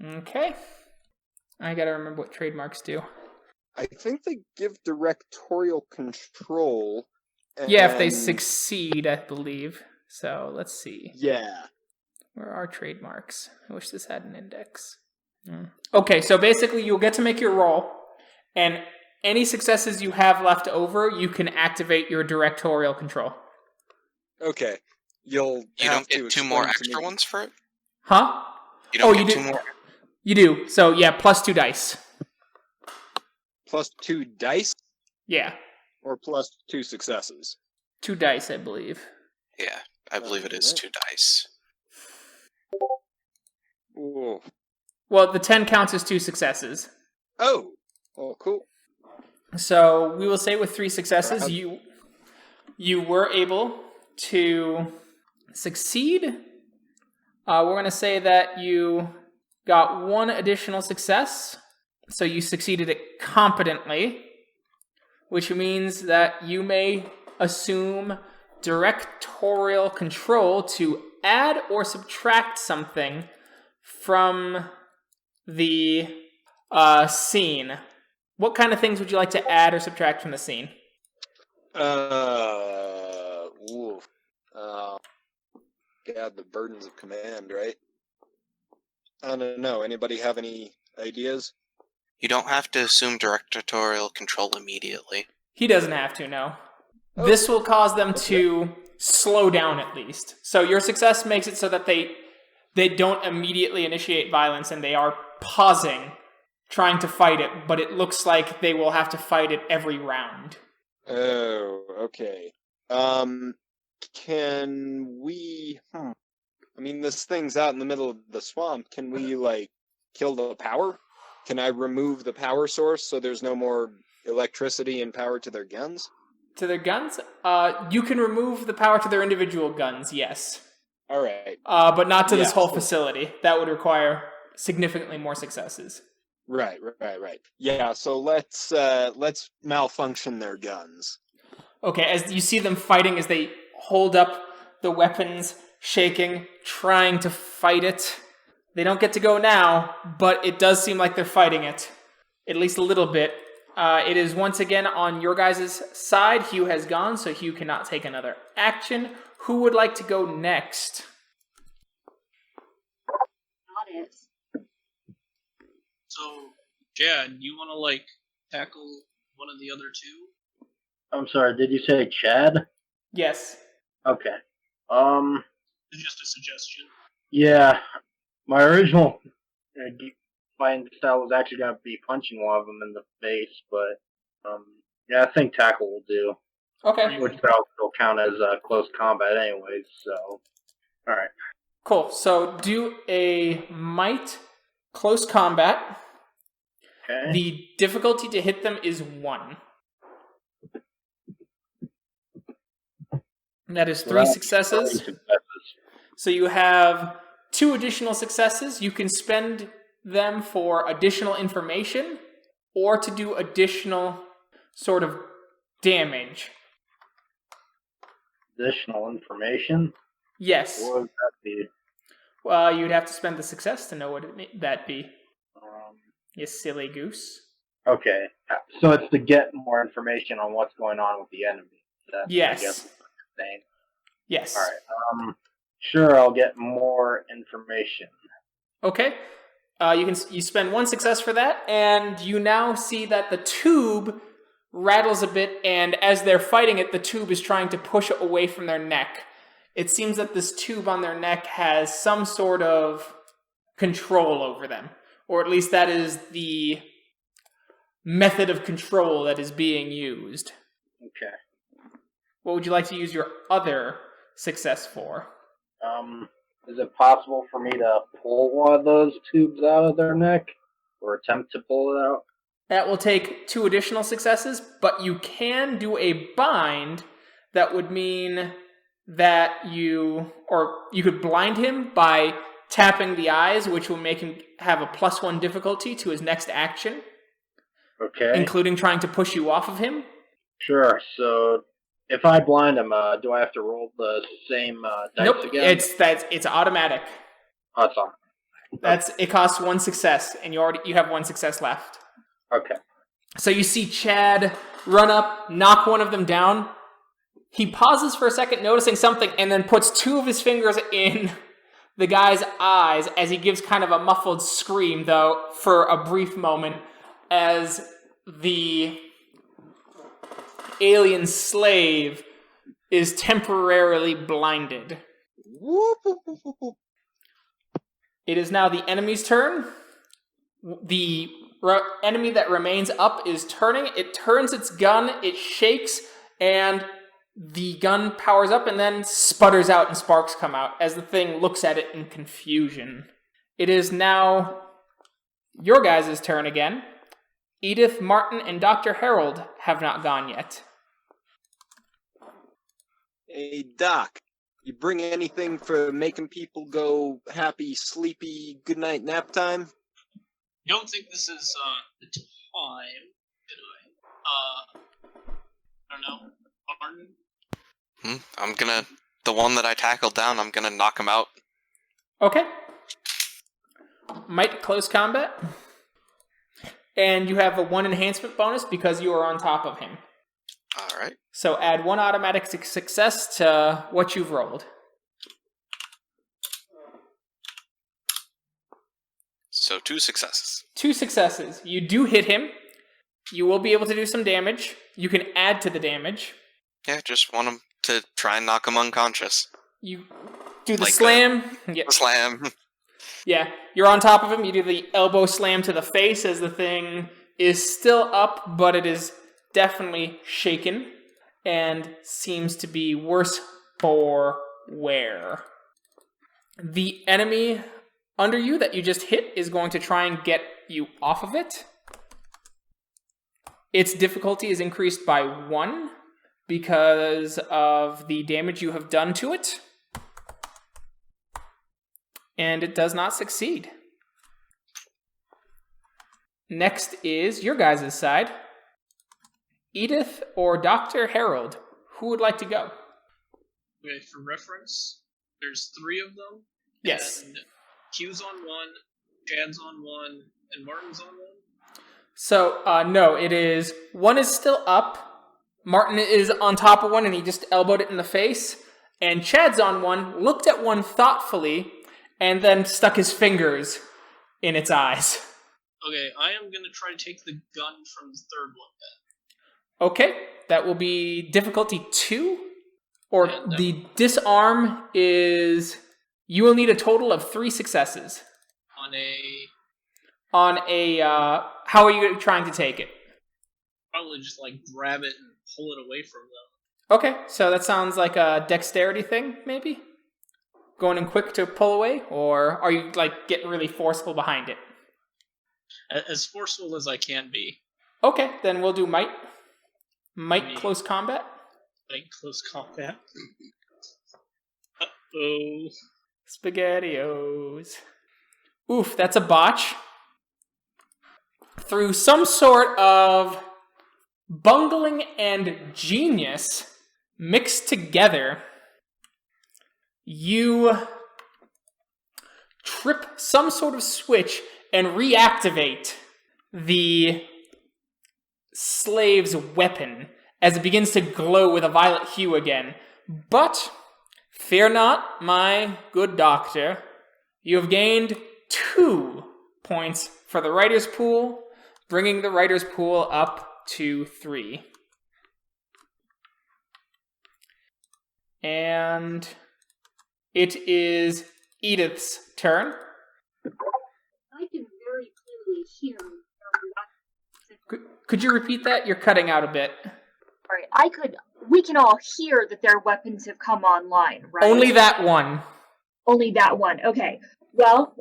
Okay. I gotta remember what trademarks do. I think they give directorial control. Yeah, if they and- succeed, I believe. So, let's see. Yeah. Where are trademarks? I wish this had an index. Okay, so basically you'll get to make your roll, and any successes you have left over, you can activate your directorial control. Okay. You don't get two more extra ones for it? Huh? You don't you get do. two more? You do. So, yeah, plus 2 dice. Plus 2 dice Yeah, or plus 2 successes? 2 dice, I believe. Yeah, I believe it is 2 dice. Ooh. Well, the 10 counts as 2 successes. Oh, cool. So we will say with 3 successes, you were able to succeed. We're going to say that you got 1 additional success, so you succeeded it competently, which means that you may assume directorial control to add or subtract something from the scene. What kind of things would you like to add or subtract from the scene? God, the burdens of command, right? I don't know. Anybody have any ideas? You don't have to assume directorial control immediately. He doesn't have to, no. Oh. This will cause them to slow down at least. So your success makes it so that they don't immediately initiate violence and they are pausing, trying to fight it, but it looks like they will have to fight it every round. Oh, okay. Can we... I mean, this thing's out in the middle of the swamp. Can we, kill the power? Can I remove the power source so there's no more electricity and power to their guns? To their guns? You can remove the power to their individual guns, yes. All right. But not to this Yeah, whole so- facility. That would require significantly more successes. Right. Yeah, so let's malfunction their guns. Okay, as you see them fighting, as they hold up the weapons, shaking, trying to fight it. They don't get to go now, but it does seem like they're fighting it. At least a little bit. It is once again on your guys' side. Hugh has gone, so Hugh cannot take another action. Who would like to go next? Got it. So, Chad, you want to tackle one of the other 2? I'm sorry, did you say Chad? Yes. Okay. It's just a suggestion. Yeah, my original fighting style was actually going to be punching one of them in the face, but, yeah, I think tackle will do. Okay. Which will count as close combat anyways, so... Alright. Cool. So do a might close combat. Okay. The difficulty to hit them is 1. And that is 3 successes. So you have 2 additional successes. You can spend them for additional information or to do additional sort of damage. Additional information? Yes. What would that be? You'd have to spend the success to know what that be. You silly goose. Okay. So it's to get more information on what's going on with the enemy. That's, Yes. I guess, what I'm saying. Yes. Alright. Sure, I'll get more information. Okay. You spend 1 success for that, and you now see that the tube rattles a bit, and as they're fighting it, the tube is trying to push it away from their neck. It seems that this tube on their neck has some sort of control over them, or at least that is the method of control that is being used. Okay. What would you like to use your other success for? Is it possible for me to pull one of those tubes out of their neck? Or attempt to pull it out? That will take 2 additional successes, but you can do a bind that would mean that you could blind him by tapping the eyes, which will make him have a +1 difficulty to his next action. Okay. Including trying to push you off of him. Sure. So if I blind him, do I have to roll the same dice again? It's automatic. Awesome. It costs 1 success, and you have 1 success left. Okay. So you see Chad run up, knock one of them down. He pauses for a second, noticing something, and then puts 2 of his fingers in the guy's eyes as he gives kind of a muffled scream, though, for a brief moment, as the alien slave is temporarily blinded. It is now the enemy's turn. The enemy that remains up is turning. It turns its gun, it shakes, and the gun powers up and then sputters out and sparks come out as the thing looks at it in confusion. It is now your guys' turn again. Edith, Martin, and Dr. Harold have not gone yet. Hey, Doc, you bring anything for making people go happy, sleepy, goodnight nap time? I don't think this is the time, did I don't know. Martin? The one that I tackled down, I'm gonna knock him out. Okay. Might close combat. And you have a 1 enhancement bonus because you are on top of him. Alright. So add 1 automatic success to what you've rolled. So 2 successes. 2 successes. You do hit him. You will be able to do some damage. You can add to the damage. Yeah, just want him to try and knock him unconscious. You do the Like slam. The slam. Yeah, you're on top of him. You do the elbow slam to the face as the thing is still up, but it is definitely shaken and seems to be worse for wear. The enemy under you that you just hit is going to try and get you off of it. Its difficulty is increased by 1 because of the damage you have done to it. And it does not succeed. Next is your guys' side. Edith or Dr. Harold, who would like to go? Okay, for reference, there's 3 of them. Yes. And Hugh's on 1, Chad's on 1, and Martin's on 1. So, no, it is, 1 is still up. Martin is on top of 1 and he just elbowed it in the face. And Chad's on 1, looked at 1 thoughtfully, and then stuck his fingers in its eyes. Okay, I am going to try to take the gun from the 3rd one then. Okay, that will be difficulty 2. Or the disarm is... You will need a total of 3 successes. On a... how are you trying to take it? Probably just, grab it and pull it away from them. Okay, so that sounds like a dexterity thing, maybe? Going in quick to pull away? Or are you, getting really forceful behind it? As forceful as I can be. Okay, then we'll do might. Might close combat? Close combat. Uh-oh. SpaghettiOs. Oof, that's a botch. Through some sort of bungling and genius mixed together, you trip some sort of switch and reactivate the slave's weapon as it begins to glow with a violet hue again. But fear not, my good doctor. You have gained 2 points for the writer's pool, bringing the writer's pool up to 3. And it is Edith's turn. I can very clearly hear. Could you repeat that? You're cutting out a bit. Sorry, we can all hear that their weapons have come online, right? Only that one. Only that one. Okay. Well,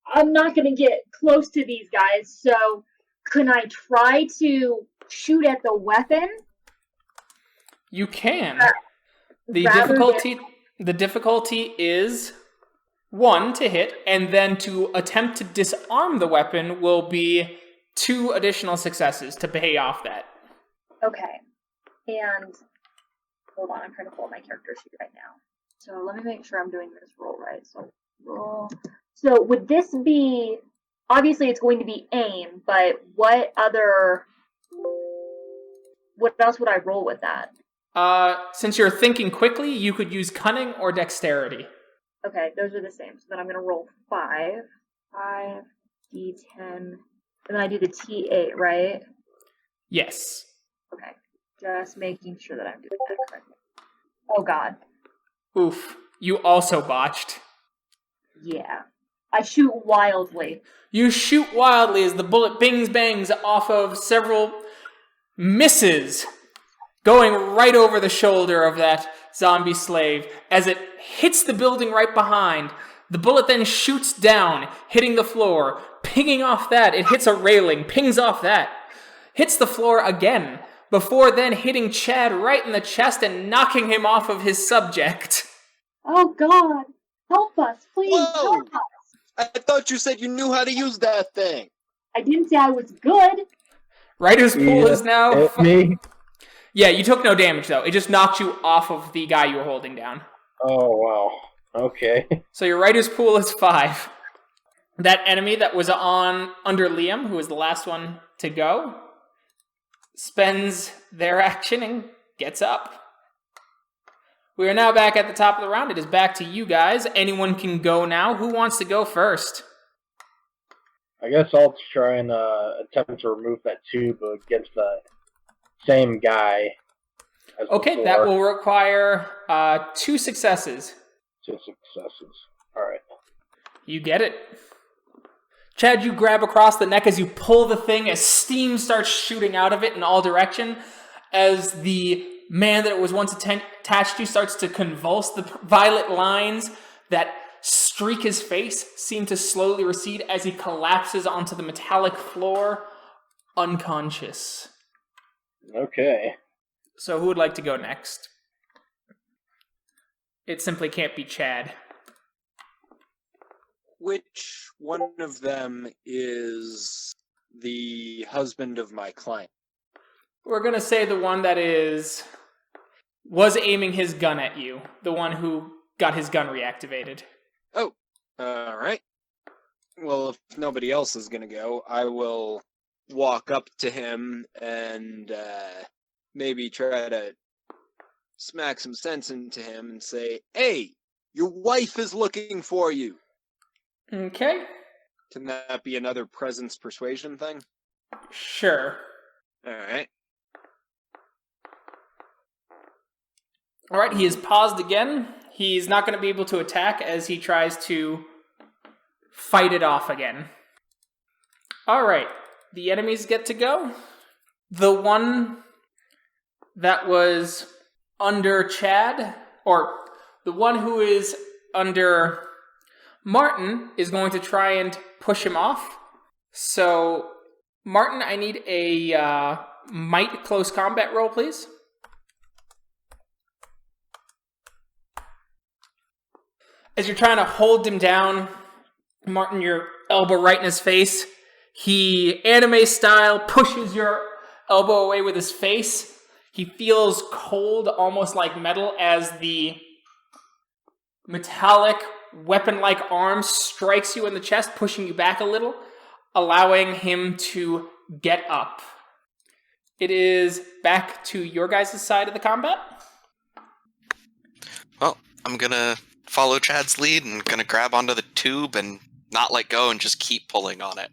I'm not going to get close to these guys, so can I try to shoot at the weapon? You can. The Rather difficulty The difficulty is 1 to hit, and then to attempt to disarm the weapon will be 2 additional successes to pay off that. Okay. And hold on, I'm trying to pull up my character sheet right now. So let me make sure I'm doing this roll right. So roll. So would this be, obviously it's going to be aim, but what else would I roll with that? Since you're thinking quickly, you could use cunning or dexterity. Okay, those are the same. So then I'm going to roll 5, D10, and then I do the T8, right? Yes. Okay, just making sure that I'm doing that correctly. Oh god. Oof. You also botched. Yeah. I shoot wildly. You shoot wildly as the bullet bangs off of several misses, going right over the shoulder of that zombie slave. As it hits the building right behind, the bullet then shoots down, hitting the floor, pinging off that. It hits a railing, pings off that, hits the floor again, before then hitting Chad right in the chest and knocking him off of his subject. Oh god. Help us, please. Whoa! Help us. I thought you said you knew how to use that thing. I didn't say I was good. Writer's pool is now... Hit me. Yeah, you took no damage, though. It just knocked you off of the guy you were holding down. Oh, wow. Okay. So your writer's pool is 5. That enemy that was under Liam, who was the last one to go, spends their action and gets up. We are now back at the top of the round. It is back to you guys. Anyone can go now. Who wants to go first? I guess I'll try and attempt to remove that tube against the same guy as Okay, before. that will require 2 successes. 2 successes. Alright. You get it. Chad, you grab across the neck as you pull the thing, as steam starts shooting out of it in all direction, as the man that it was once attached to starts to convulse. The violet lines that streak his face seem to slowly recede as he collapses onto the metallic floor, unconscious. Okay. So who would like to go next? It simply can't be Chad. Which one of them is the husband of my client? We're going to say the one that was aiming his gun at you. The one who got his gun reactivated. Oh, alright. Well, if nobody else is gonna go, I will walk up to him and maybe try to smack some sense into him and say, "Hey, your wife is looking for you." Okay. Can that be another presence persuasion thing? Sure. Alright. Alright, he is paused again. He's not going to be able to attack as he tries to fight it off again. Alright, the enemies get to go. The one that was under Chad, or the one who is under Martin, is going to try and push him off. So, Martin, I need a might close combat roll, please. As you're trying to hold him down, Martin, your elbow right in his face, he, anime style, pushes your elbow away with his face. He feels cold, almost like metal, as the metallic, weapon-like arm strikes you in the chest, pushing you back a little, allowing him to get up. It is back to your guys' side of the combat. Well, I'm gonna follow Chad's lead and gonna grab onto the tube and not let go and just keep pulling on it.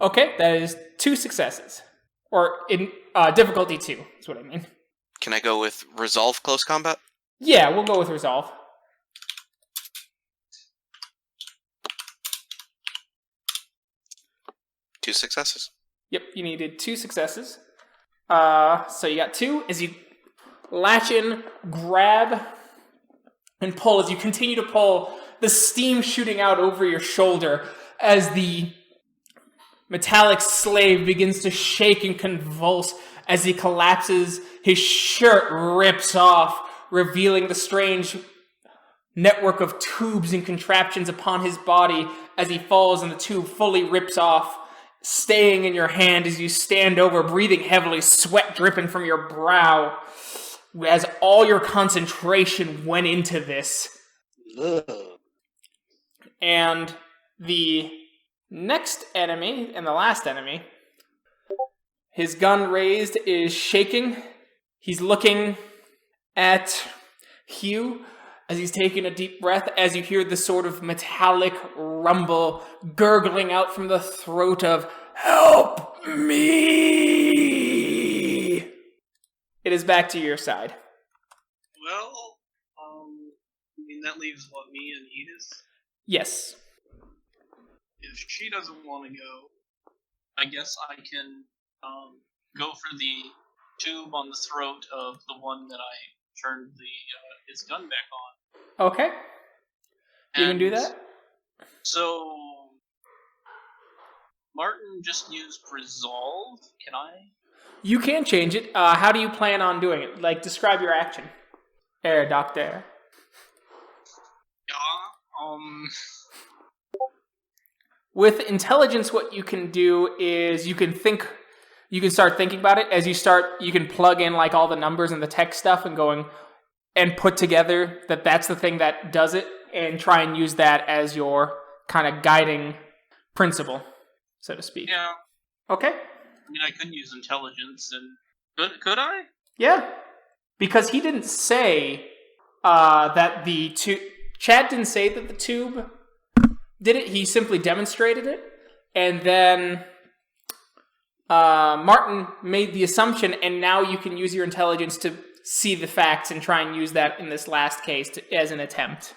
Okay, that is 2 successes. Or in difficulty 2, is what I mean. Can I go with resolve close combat? Yeah, we'll go with resolve. Two successes. Yep, you needed 2 successes. So you got 2. As you latch in, grab, and pull. As you continue to pull, the steam shooting out over your shoulder as the metallic slave begins to shake and convulse as he collapses. His shirt rips off, revealing the strange network of tubes and contraptions upon his body as he falls and the tube fully rips off, staying in your hand as you stand over, breathing heavily, sweat dripping from your brow, as all your concentration went into this. Ugh. And the next enemy, and the last enemy, his gun raised, is shaking. He's looking at Hugh as he's taking a deep breath, as you hear the sort of metallic rumble gurgling out from the throat of, "Help me!" It is back to your side. Well, I mean, that leaves, what, me and Edith? Yes. If she doesn't want to go, I guess I can go for the tube on the throat of the one that I turned his gun back on. Okay. You can do And that? So, Martin just used resolve. Can I? You can change it. How do you plan on doing it? Like, describe your action. Doctor. Yeah. With intelligence, what you can do is you can start thinking about it. As you start, you can plug in like all the numbers and the tech stuff and put together that's the thing that does it, and try and use that as your kind of guiding principle, so to speak. Yeah. Okay. I mean, I could use intelligence, and could I? Yeah. Because he didn't say that the tube... Chad didn't say that the tube did it. He simply demonstrated it. And then Martin made the assumption, and now you can use your intelligence to see the facts and try and use that in this last case as an attempt.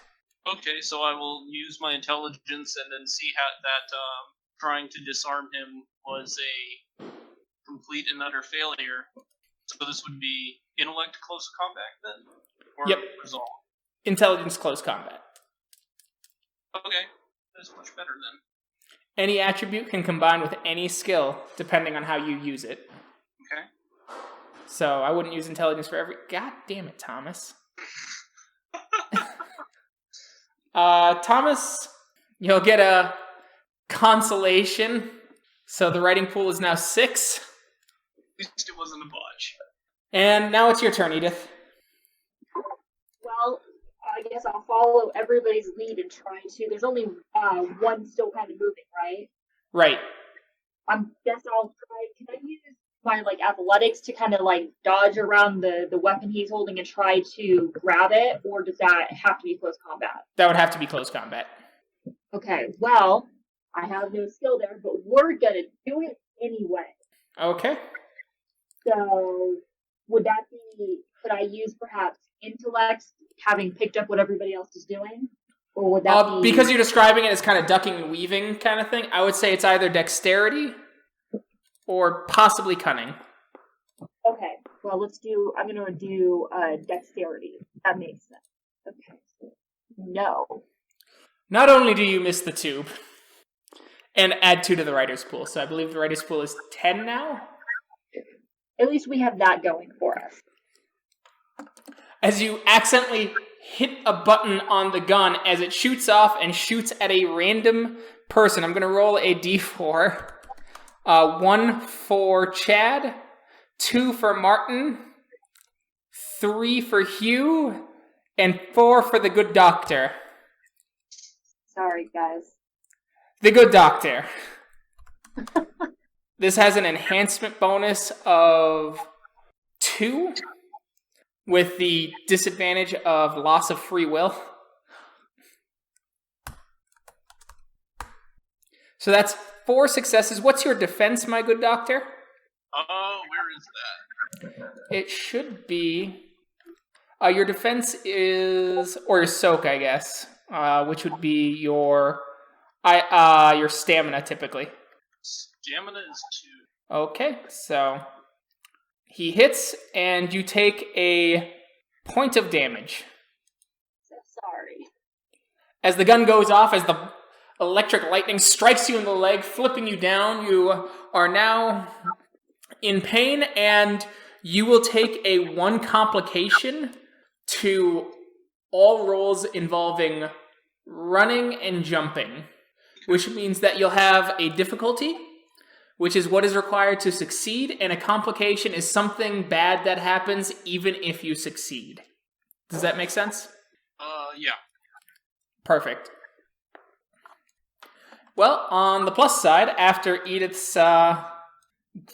Okay, so I will use my intelligence and then see how that trying to disarm him was a complete and utter failure. So this would be intellect close combat then? Or Yep. resolve? Intelligence close combat. Okay, that's much better then. Any attribute can combine with any skill, depending on how you use it. Okay. So I wouldn't use intelligence for every... God damn it, Thomas. Thomas, you'll get a consolation. So the writing pool is now 6. At least it wasn't a botch. And now it's your turn, Edith. Well, I guess I'll follow everybody's lead and try to. There's only one still kind of moving, right? Right. I guess I'll try. Can I use my athletics to kind of dodge around the weapon he's holding and try to grab it, or does that have to be close combat? That would have to be close combat. Okay. Well, I have no skill there, but we're gonna do it anyway. Okay. So, would that be? Could I use perhaps intellect, having picked up what everybody else is doing? Or would that be... Because you're describing it as kind of ducking and weaving kind of thing, I would say it's either dexterity or possibly cunning. Okay, well, I'm going to do dexterity. That makes sense. Okay, no. Not only do you miss the tube, and add 2 to the writer's pool, so I believe the writer's pool is 10 now? At least we have that going for us. As you accidentally hit a button on the gun as it shoots off and shoots at a random person. I'm going to roll a d4. 1 for Chad, 2 for Martin, 3 for Hugh, and 4 for the good doctor. Sorry, guys. The good doctor. This has an enhancement bonus of 2, with the disadvantage of loss of free will. So that's 4 successes. What's your defense, my good doctor? Oh, where is that? It should be... your defense is... Or your soak, I guess. Which would be your stamina, typically. Stamina is 2. Okay, so... He hits, and you take a point of damage. So sorry. As the gun goes off, as the electric lightning strikes you in the leg, flipping you down, you are now in pain, and you will take a 1 complication to all rolls involving running and jumping, which means that you'll have a difficulty, which is what is required to succeed, and a complication is something bad that happens even if you succeed. Does that make sense? Yeah. Perfect. Well, on the plus side, after Edith's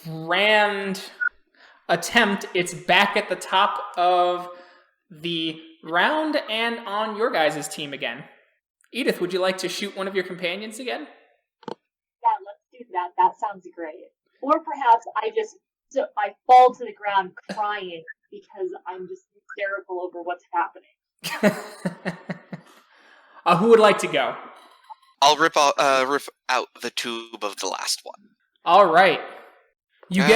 grand attempt, it's back at the top of the round and on your guys' team again. Edith, would you like to shoot one of your companions again? Yeah, let's do that. That sounds great. Or perhaps I fall to the ground crying because I'm just hysterical over what's happening. Who would like to go? I'll rip out the tube of the last one. All right. You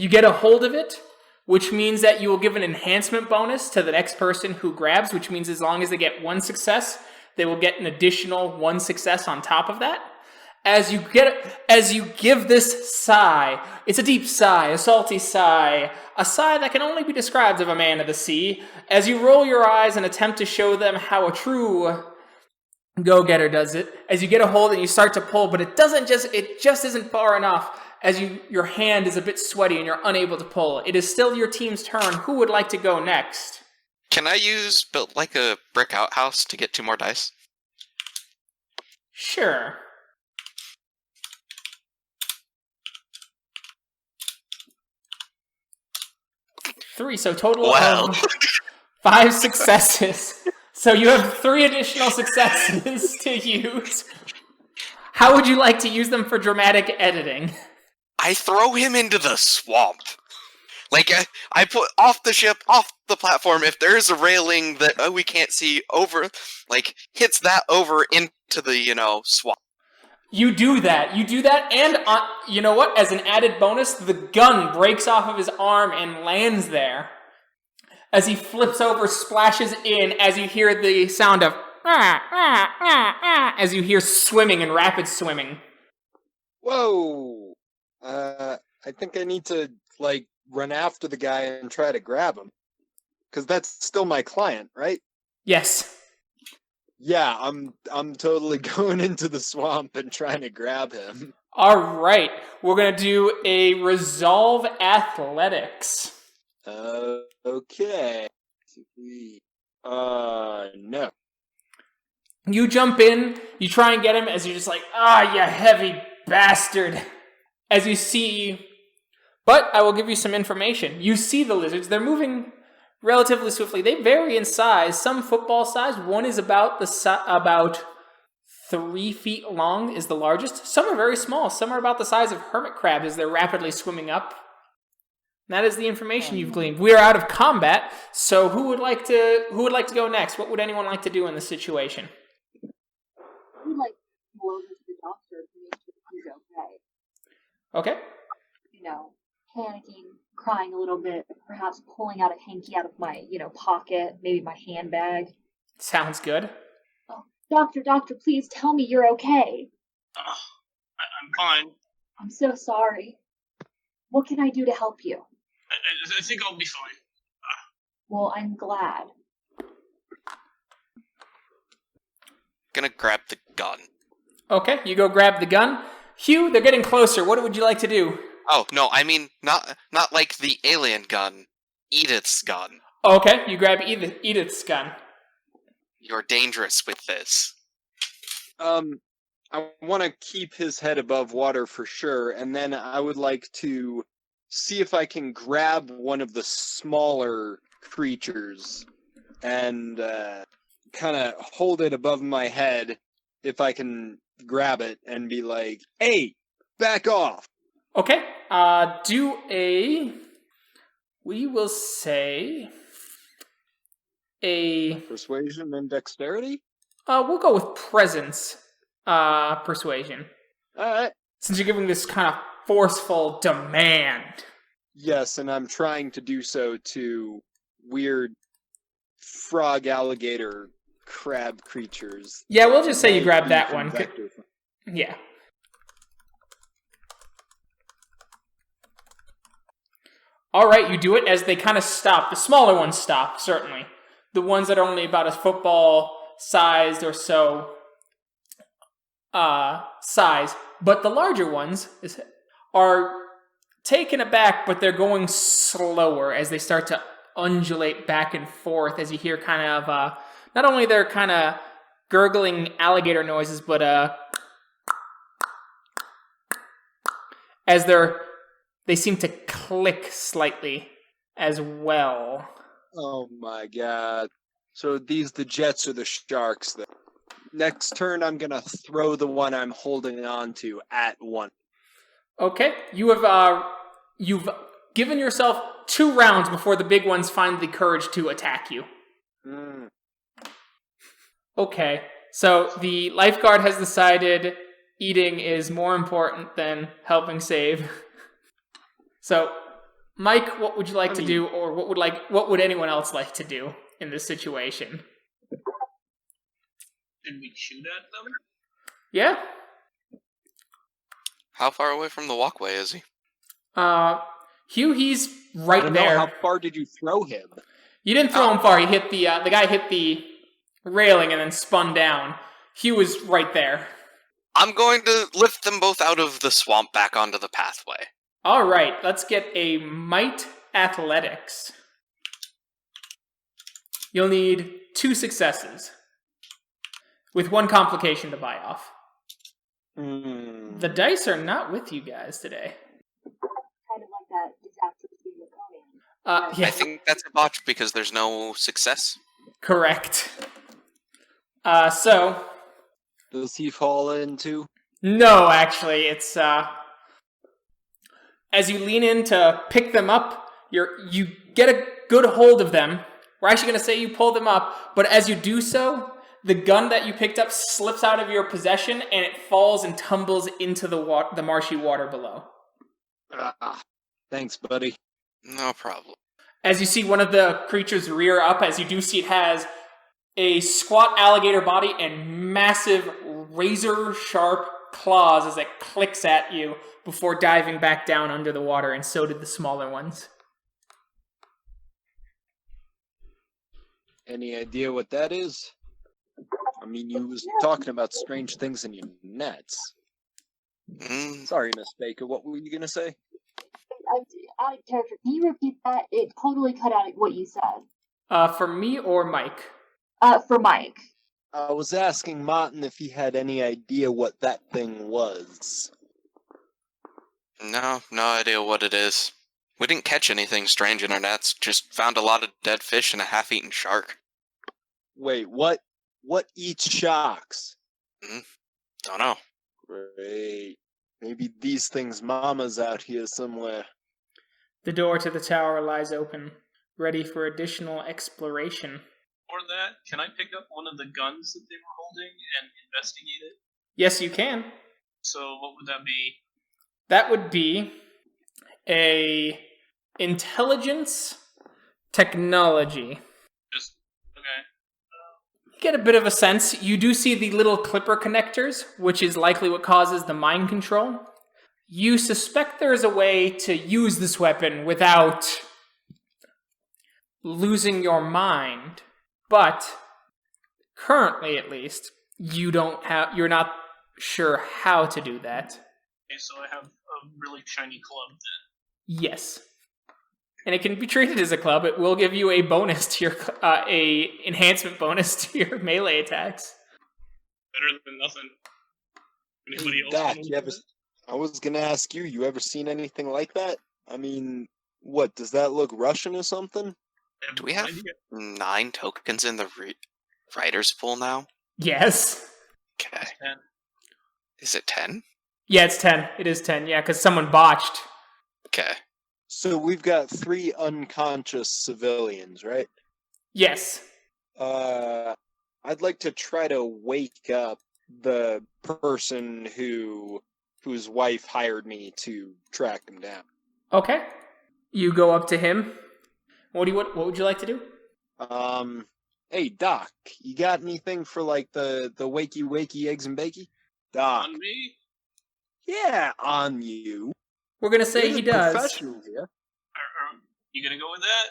get a hold of it, which means that you will give an enhancement bonus to the next person who grabs, which means as long as they get one success, they will get an additional one success on top of that. As you give this sigh, it's a deep sigh, a salty sigh, a sigh that can only be described of a man of the sea, as you roll your eyes and attempt to show them how a true go-getter does it, as you get a hold and you start to pull, but it just isn't far enough, as your hand is a bit sweaty and you're unable to pull. It is still your team's turn. Who would like to go next? Can I use built like a brick outhouse to get 2 more dice? Sure. Three, so total of 5 successes. So you have 3 additional successes to use. How would you like to use them for dramatic editing? I throw him into the swamp. Like, I put off the ship, off the platform, if there's a railing that we can't see over, like, hits that over into the, swamp. You do that, and you know what? As an added bonus, the gun breaks off of his arm and lands there. As he flips over, splashes in, as you hear the sound of as you hear swimming and rapid swimming. Whoa! I think I need to, run after the guy and try to grab him. Because that's still my client, right? Yes. Yeah, I'm totally going into the swamp and trying to grab him. All right, we're gonna do a resolve athletics. Okay. No. You jump in, you try and get him as you're just like, you heavy bastard. As you see, but I will give you some information. You see the lizards, they're moving relatively swiftly. They vary in size, some football size. One is about 3 feet long is the largest. Some are very small. Some are about the size of hermit crabs as they're rapidly swimming up. And that is the information you've gleaned. We are out of combat, so who would like to go next? What would anyone like to do in this situation? I would like to go over to the doctor to make sure he's okay. Okay. Panicking, crying a little bit, perhaps pulling out a hanky out of my, pocket, maybe my handbag. Sounds good. Oh, doctor, please tell me you're okay. I'm fine. I'm so sorry. What can I do to help you? I think I'll be fine. Well, I'm glad. Gonna grab the gun. Okay, you go grab the gun. Hugh, they're getting closer. What would you like to do? Oh, no, I mean, not like the alien gun. Edith's gun. Okay, you grab Edith's gun. You're dangerous with this. I want to keep his head above water for sure, and then I would like to see if I can grab one of the smaller creatures and kind of hold it above my head if I can grab it and be like, hey, back off. Okay, we will say a... Persuasion and dexterity? We'll go with presence, persuasion. Alright. Since you're giving this kind of forceful demand. Yes, and I'm trying to do so to weird frog, alligator, crab creatures. Yeah, we'll just say you grabbed that one. Yeah. All right, you do it as they kind of stop. The smaller ones stop, certainly. the ones that are only about a football sized or so size, but the larger ones are taken aback, but they're going slower as they start to undulate back and forth as you hear kind of not only their kind of gurgling alligator noises, but as they seem to click slightly as well. Oh my god. So these the Jets or the Sharks then. Next turn I'm gonna throw the one I'm holding on to at one. Okay, you've given yourself 2 rounds before the big ones find the courage to attack you. Okay, so the lifeguard has decided eating is more important than helping save. So, Mike, what would you like to do, or what would anyone else like to do in this situation? Did we shoot at them? Yeah. How far away from the walkway is he? Hugh, he's right I don't there. know, how far did you throw him? You didn't throw him far. He hit the guy hit the railing and then spun down. Hugh was right there. I'm going to lift them both out of the swamp back onto the pathway. All right, let's get a might athletics. You'll need 2 successes with 1 complication to buy off. The dice are not with you guys today. Kind of like that disaster scene with Conan. Yeah, I think that's a botch because there's no success. correct. So Does he fall into? no, actually, it's as you lean in to pick them up, you get a good hold of them. We're actually going to say you pull them up, but as you do so, the gun that you picked up slips out of your possession and it falls and tumbles into the marshy water below. Thanks, buddy. No problem. As you see one of the creatures rear up, as you do see it has a squat alligator body and massive razor-sharp claws as it clicks at you before diving back down under the water, and so did the smaller ones. Any idea what that is? I mean, you was talking about strange things in your nets. Sorry, Miss Baker, what were you gonna say? Out of character, can you repeat that? It totally cut out what you said. For me or Mike? For Mike. I was asking Martin if he had any idea what that thing was. No idea what it is. We didn't catch anything strange in our nets, just found a lot of dead fish and a half-eaten shark. Wait, what? What eats sharks? Don't know. Great. Maybe these things' mama's out here somewhere. The door to the tower lies open, ready for additional exploration. For that, can I pick up one of the guns that they were holding and investigate it? Yes, you can. So what would that be? That would be a intelligence technology. Just, okay. Get a bit of a sense. You do see the little clipper connectors, which is likely what causes the mind control. You suspect there is a way to use this weapon without losing your mind, but currently, at least, you're not sure how to do that. Okay, so I have a really shiny club then. Yes. And it can be treated as a club. It will give you a bonus to your a enhancement bonus to your melee attacks. Better than nothing. Anybody else? Doc, wanna you do ever? I was gonna ask you. You ever seen anything like that? I mean, what does that look Russian or something? that? Do we have 9 tokens in the writer's pool now? Yes. Okay. 10. Is it 10? Yeah, it's 10. It is 10, yeah, because someone botched. Okay. So we've got 3 unconscious civilians, right? Yes. I'd like to try to wake up the person whose wife hired me to track him down. Okay. You go up to him. What would you like to do? Hey Doc, you got anything for like the wakey eggs and bakey? Doc. On me? Yeah, on you. We're gonna say You're he the does. professional here. You gonna go with that?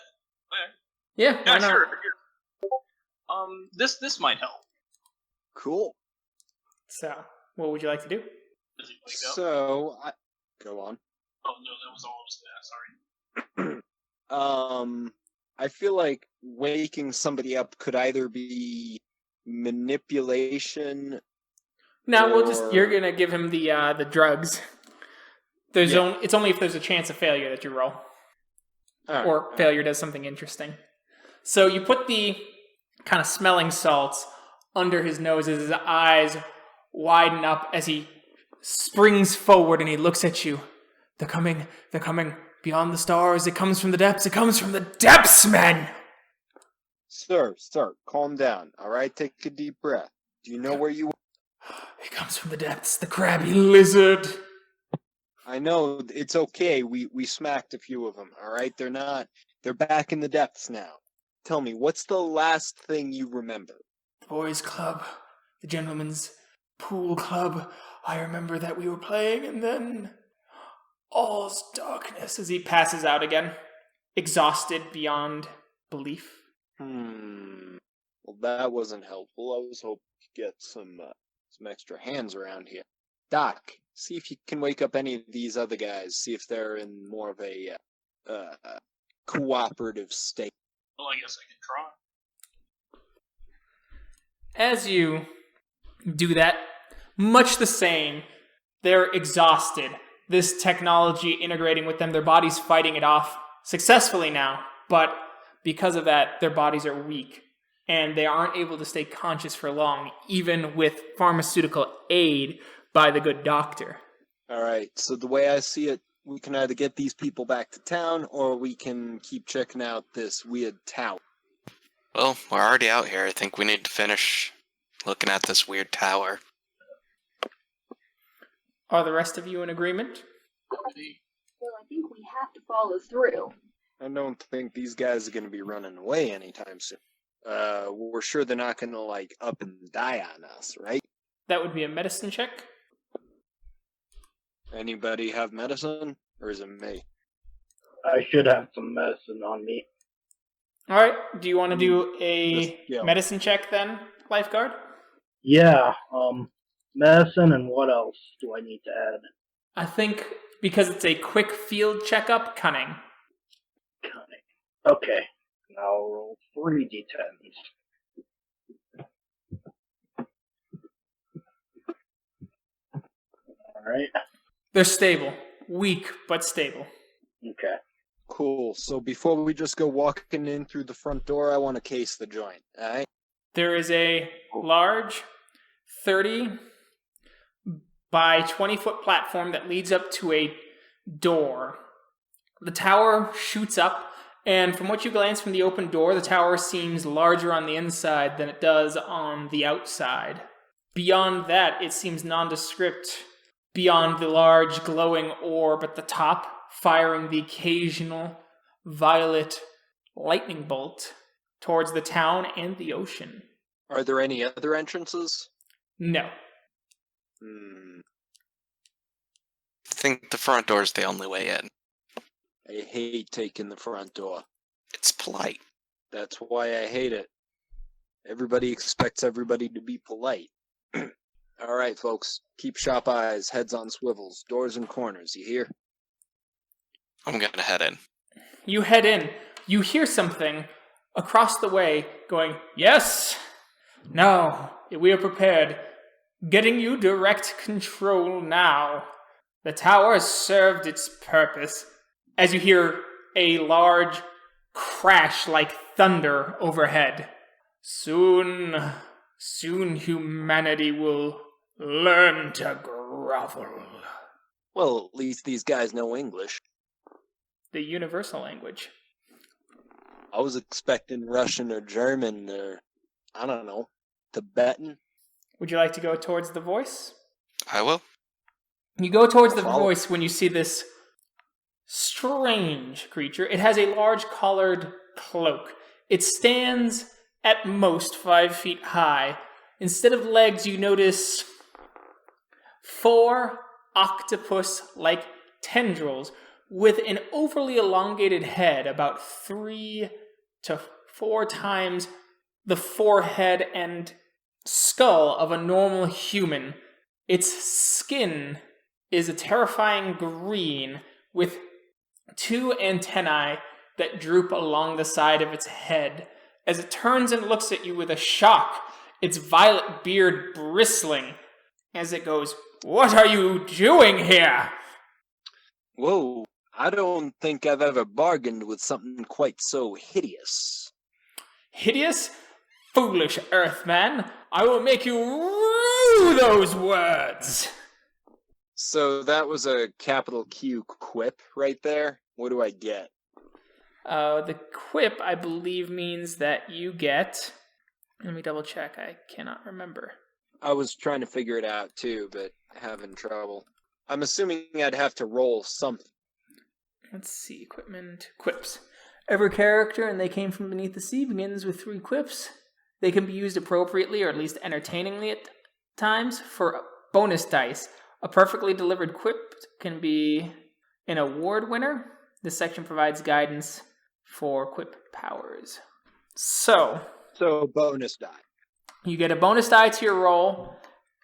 Okay. Yeah, why Yeah, not? sure. This might help. Cool. So, what would you like to do? Does he wake up? So, go on. Oh no, that was all I was gonna. Sorry. I feel like waking somebody up could either be manipulation. Now Or- you're gonna give him the drugs. It's only if there's a chance of failure that you roll. Alright, Or alright. failure does something interesting. So you put the kind of smelling salts under his nose as his eyes widen up as he springs forward and he looks at you. They're coming beyond the stars. It comes from the depths, men! Sir, calm down. All right, take a deep breath. Do you know where you are? It comes from the depths, the crabby lizard. I know it's okay. We smacked a few of them. All right, they're back in the depths now. Tell me, what's the last thing you remember? The boys' club, the gentlemen's pool club. I remember that we were playing, and then all's darkness as he passes out again, exhausted beyond belief. Well, that wasn't helpful. I was hoping to get some extra hands around here. Doc, see if you can wake up any of these other guys. See if they're in more of a cooperative state. Well, I guess I can try. As you do that, much the same, they're exhausted. This technology integrating with them, their bodies fighting it off successfully now, but because of that, their bodies are weak, and they aren't able to stay conscious for long, even with pharmaceutical aid by the good doctor. All right, so the way I see it, we can either get these people back to town, or we can keep checking out this weird tower. Well, we're already out here. I think we need to finish looking at this weird tower. Are the rest of you in agreement? Well, I think we have to follow through. I don't think these guys are going to be running away anytime soon. We're sure they're not going to, up and die on us, right? That would be a medicine check. Anybody have medicine? Or is it me? I should have some medicine on me. All right, do you want to do a Yeah. medicine check then, lifeguard? Yeah, medicine and what else do I need to add? I think because it's a quick field checkup, cunning. Cunning. Okay, now I'll roll 3 d10s. Alright, They're stable. Weak, but stable. okay. Cool. So before we just go walking in through the front door, I want to case the joint, alright? There is a large 30 by 20-foot platform that leads up to a door. The tower shoots up, and from what you glance from the open door, the tower seems larger on the inside than it does on the outside. Beyond that, it seems nondescript beyond the large glowing orb at the top, firing the occasional violet lightning bolt towards the town and the ocean. Are there any other entrances? No. I think the front door's the only way in. I hate taking the front door. It's polite. That's why I hate it. Everybody expects everybody to be polite. Alright, folks. Keep sharp eyes, heads on swivels, doors and corners, you hear? I'm gonna head in. You head in. You hear something across the way going, "Yes! No, we are prepared. Getting you direct control now. The tower has served its purpose." As you hear a large crash like thunder overhead. Soon humanity will learn to grovel. Well, at least these guys know English. The universal language. I was expecting Russian or German or, I don't know, Tibetan. Would you like to go towards the voice? I will. You go towards the Follow. voice when you see this strange creature. It has a large collared cloak. It stands at most 5 feet high. Instead of legs, you notice 4 octopus-like tendrils with an overly elongated head about 3 to 4 times the forehead and skull of a normal human. Its skin is a terrifying green with 2 antennae that droop along the side of its head. As it turns and looks at you with a shock, its violet beard bristling as it goes, "What are you doing here?" Whoa, I don't think I've ever bargained with something quite so hideous. Hideous? Foolish Earthman, I will make you rue those words. So that was a capital Q quip right there? What do I get? The quip, I believe, means that you get... Let me double check, I cannot remember. I was trying to figure it out too, but having trouble. I'm assuming I'd have to roll something. Let's see, equipment, quips. Every character, and They Came From Beneath the Sea, begins with 3 quips. They can be used appropriately, or at least entertainingly at times, for bonus dice. A perfectly delivered quip can be an award winner. This section provides guidance for quip powers. So bonus die. You get a bonus die to your roll,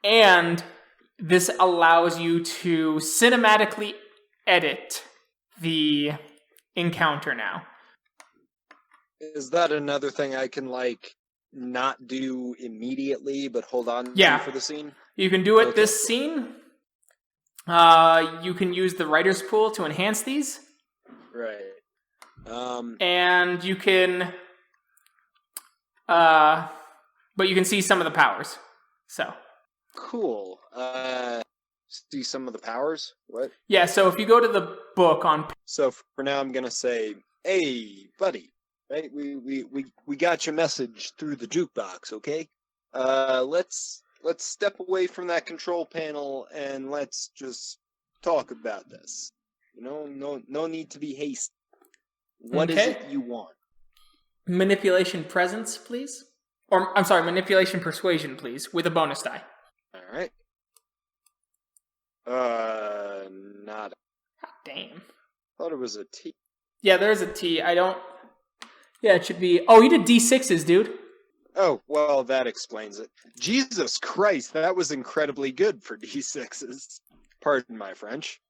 and this allows you to cinematically edit the encounter now. Is that another thing I can, not do immediately, but hold on Yeah. to for the scene? You can do it Okay. this scene. You can use the writer's pool to enhance these. Right. And you can... but you can see some of the powers. So... Cool. See some of the powers? What? Yeah, so if you go to the book on... So for now, I'm gonna say, "Hey, buddy, right? We got your message through the jukebox, okay? Let's step away from that control panel and let's just talk about this. No need to be hasty. What is Okay. it you want?" Manipulation presence, please. Or, I'm sorry, manipulation persuasion, please, with a bonus die. All right. Not. Damn. Thought it was a T. Yeah, there's a T. I don't... Yeah, it should be... Oh, you did D6s, dude. Oh, well, that explains it. Jesus Christ, that was incredibly good for D6s. Pardon my French.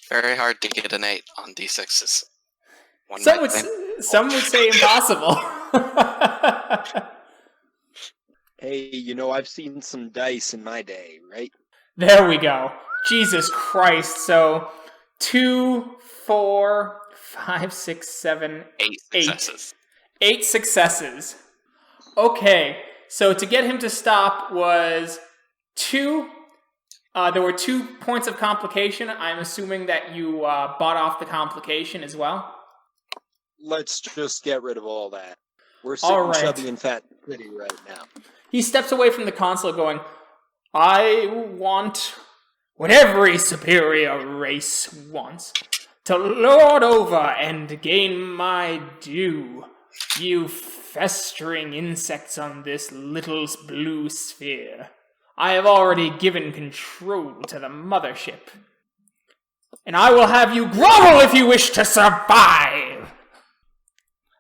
Very hard to get an 8 on D6s. Some would say impossible. Hey, I've seen some dice in my day, right? There we go. Jesus Christ. So, 2, 4, 5, 6, 7, 8 successes. 8 successes. Okay, so to get him to stop was 2. There were 2 points of complication. I'm assuming that you bought off the complication as well. Let's just get rid of all that. We're sitting All right. chubby and fat pretty right now. He steps away from the console going, "I want what every superior race wants, to lord over and gain my due, you festering insects on this little blue sphere. I have already given control to the mothership, and I will have you grovel if you wish to survive."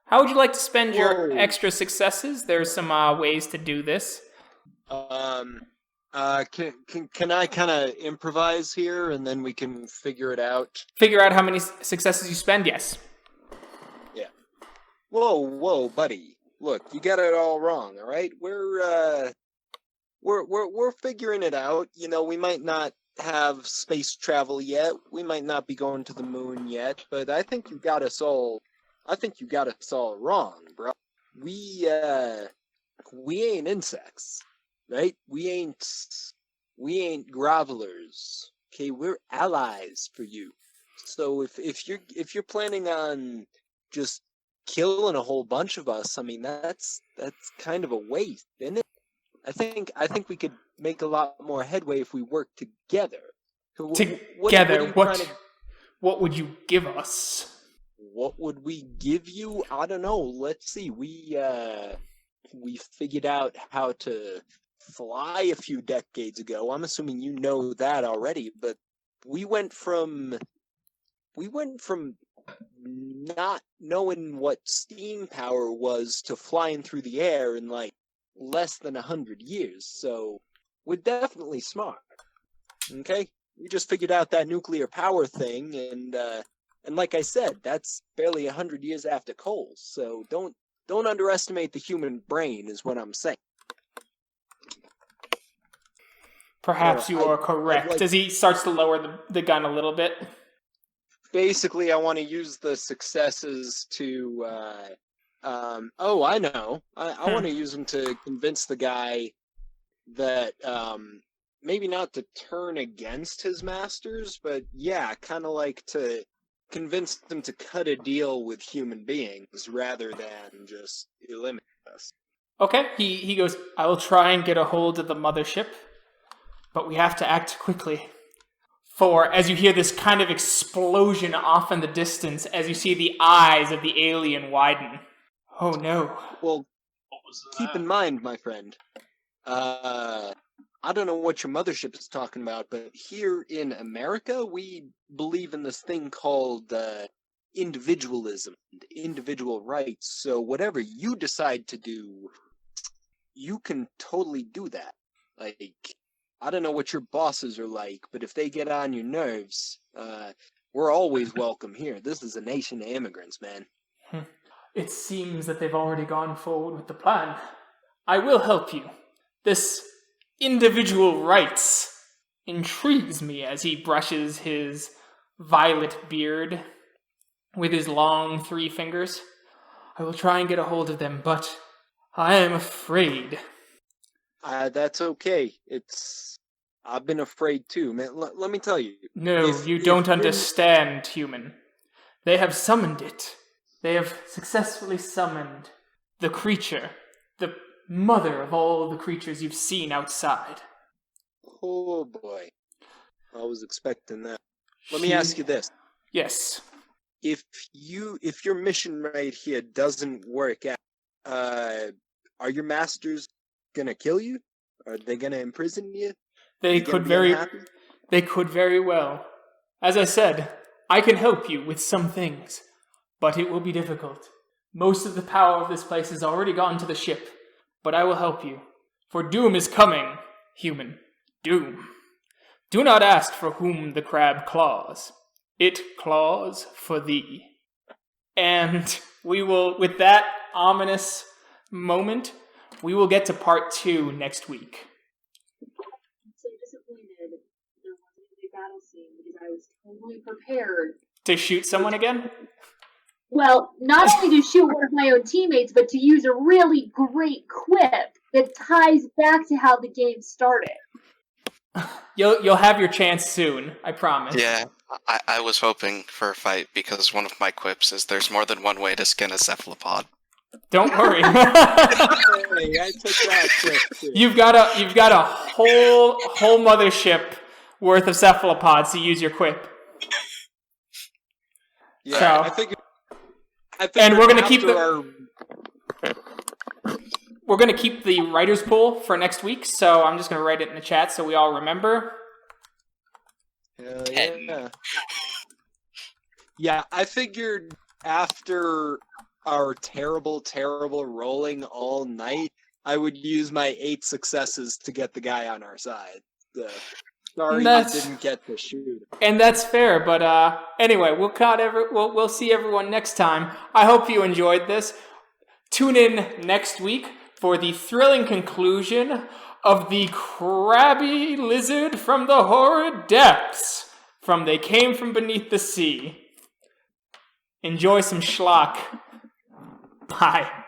How would you like to spend your Whoa. extra successes? There's some ways to do this. Can I kind of improvise here and then we can figure it out? Figure out how many successes you spend? Yes. Yeah. Whoa, buddy. Look, you got it all wrong, all right? We're figuring it out. We might not have space travel yet. We might not be going to the moon yet, but I think you got us all wrong, bro. We ain't insects, right? We ain't grovelers. Okay, we're allies for you. So if you're planning on just killing a whole bunch of us, I mean that's kind of a waste, isn't it? I think we could make a lot more headway if we work together. Together, what would you give us? What would we give you? I don't know. Let's see. We figured out how to fly a few decades ago. I'm assuming you know that already, but we went from not knowing what steam power was to flying through the air in like less than 100 years. So we're definitely smart. Okay, we just figured out that nuclear power thing, and like I said, that's barely 100 years after coal. So don't underestimate the human brain, is what I'm saying. Perhaps you are correct. As he starts to lower the gun a little bit. Basically, I want to use the successes to. Oh, I know. I want to use them to convince the guy that maybe not to turn against his masters, but yeah, kind of like to convince them to cut a deal with human beings rather than just eliminate us. Okay, he goes, I will try and get a hold of the mothership, but we have to act quickly. For as you hear this kind of explosion off in the distance, as you see the eyes of the alien widen. Oh no. Well, What was keep that? in mind, my friend, I don't know what your mothership is talking about, but here in America, we believe in this thing called individualism and individual rights. So whatever you decide to do, you can totally do that. Like, I don't know what your bosses are like, but if they get on your nerves, we're always welcome here. This is a nation of immigrants, man. It seems that they've already gone forward with the plan. I will help you. This individual rights intrigues me as he brushes his violet beard with his long 3 fingers. I will try and get a hold of them, but I am afraid. That's okay. I've been afraid too, man. Let me tell you. No, you don't understand, human. They have summoned it. They have successfully summoned the creature, the mother of all the creatures you've seen outside. Oh boy. I was expecting that. Let me ask you this. Yes. If your mission right here doesn't work out, are your masters gonna kill you? Are they gonna imprison you? They You gonna could be very unhappy? They could very well. As I said, I can help you with some things, but it will be difficult. Most of the power of this place has already gone to the ship, but I will help you. For doom is coming, human. Doom. Do not ask for whom the crab claws. It claws for thee. And we will, with that ominous moment, we will get to part 2 next week. I'm so disappointed there wasn't a big battle scene because I was totally prepared. To shoot someone again? Well, not only to shoot one of my own teammates, but to use a really great quip that ties back to how the game started. You'll have your chance soon, I promise. Yeah, I was hoping for a fight because one of my quips is there's more than one way to skin a cephalopod. Don't worry. Hey, I took that trick too. You've got a whole mothership worth of cephalopods to use your quip. Yeah, So- I figured And we're gonna keep after We're gonna keep the writers pool for next week, so I'm just gonna write it in the chat so we all remember. Hell yeah. Yeah, I figured after our terrible rolling all night, I would use my 8 successes to get the guy on our side. Sorry you didn't get to shoot. And that's fair, but anyway, we'll see everyone next time. I hope you enjoyed this. Tune in next week for the thrilling conclusion of the Crabby lizard from the horrid depths. They came from beneath the sea. Enjoy some schlock. Bye.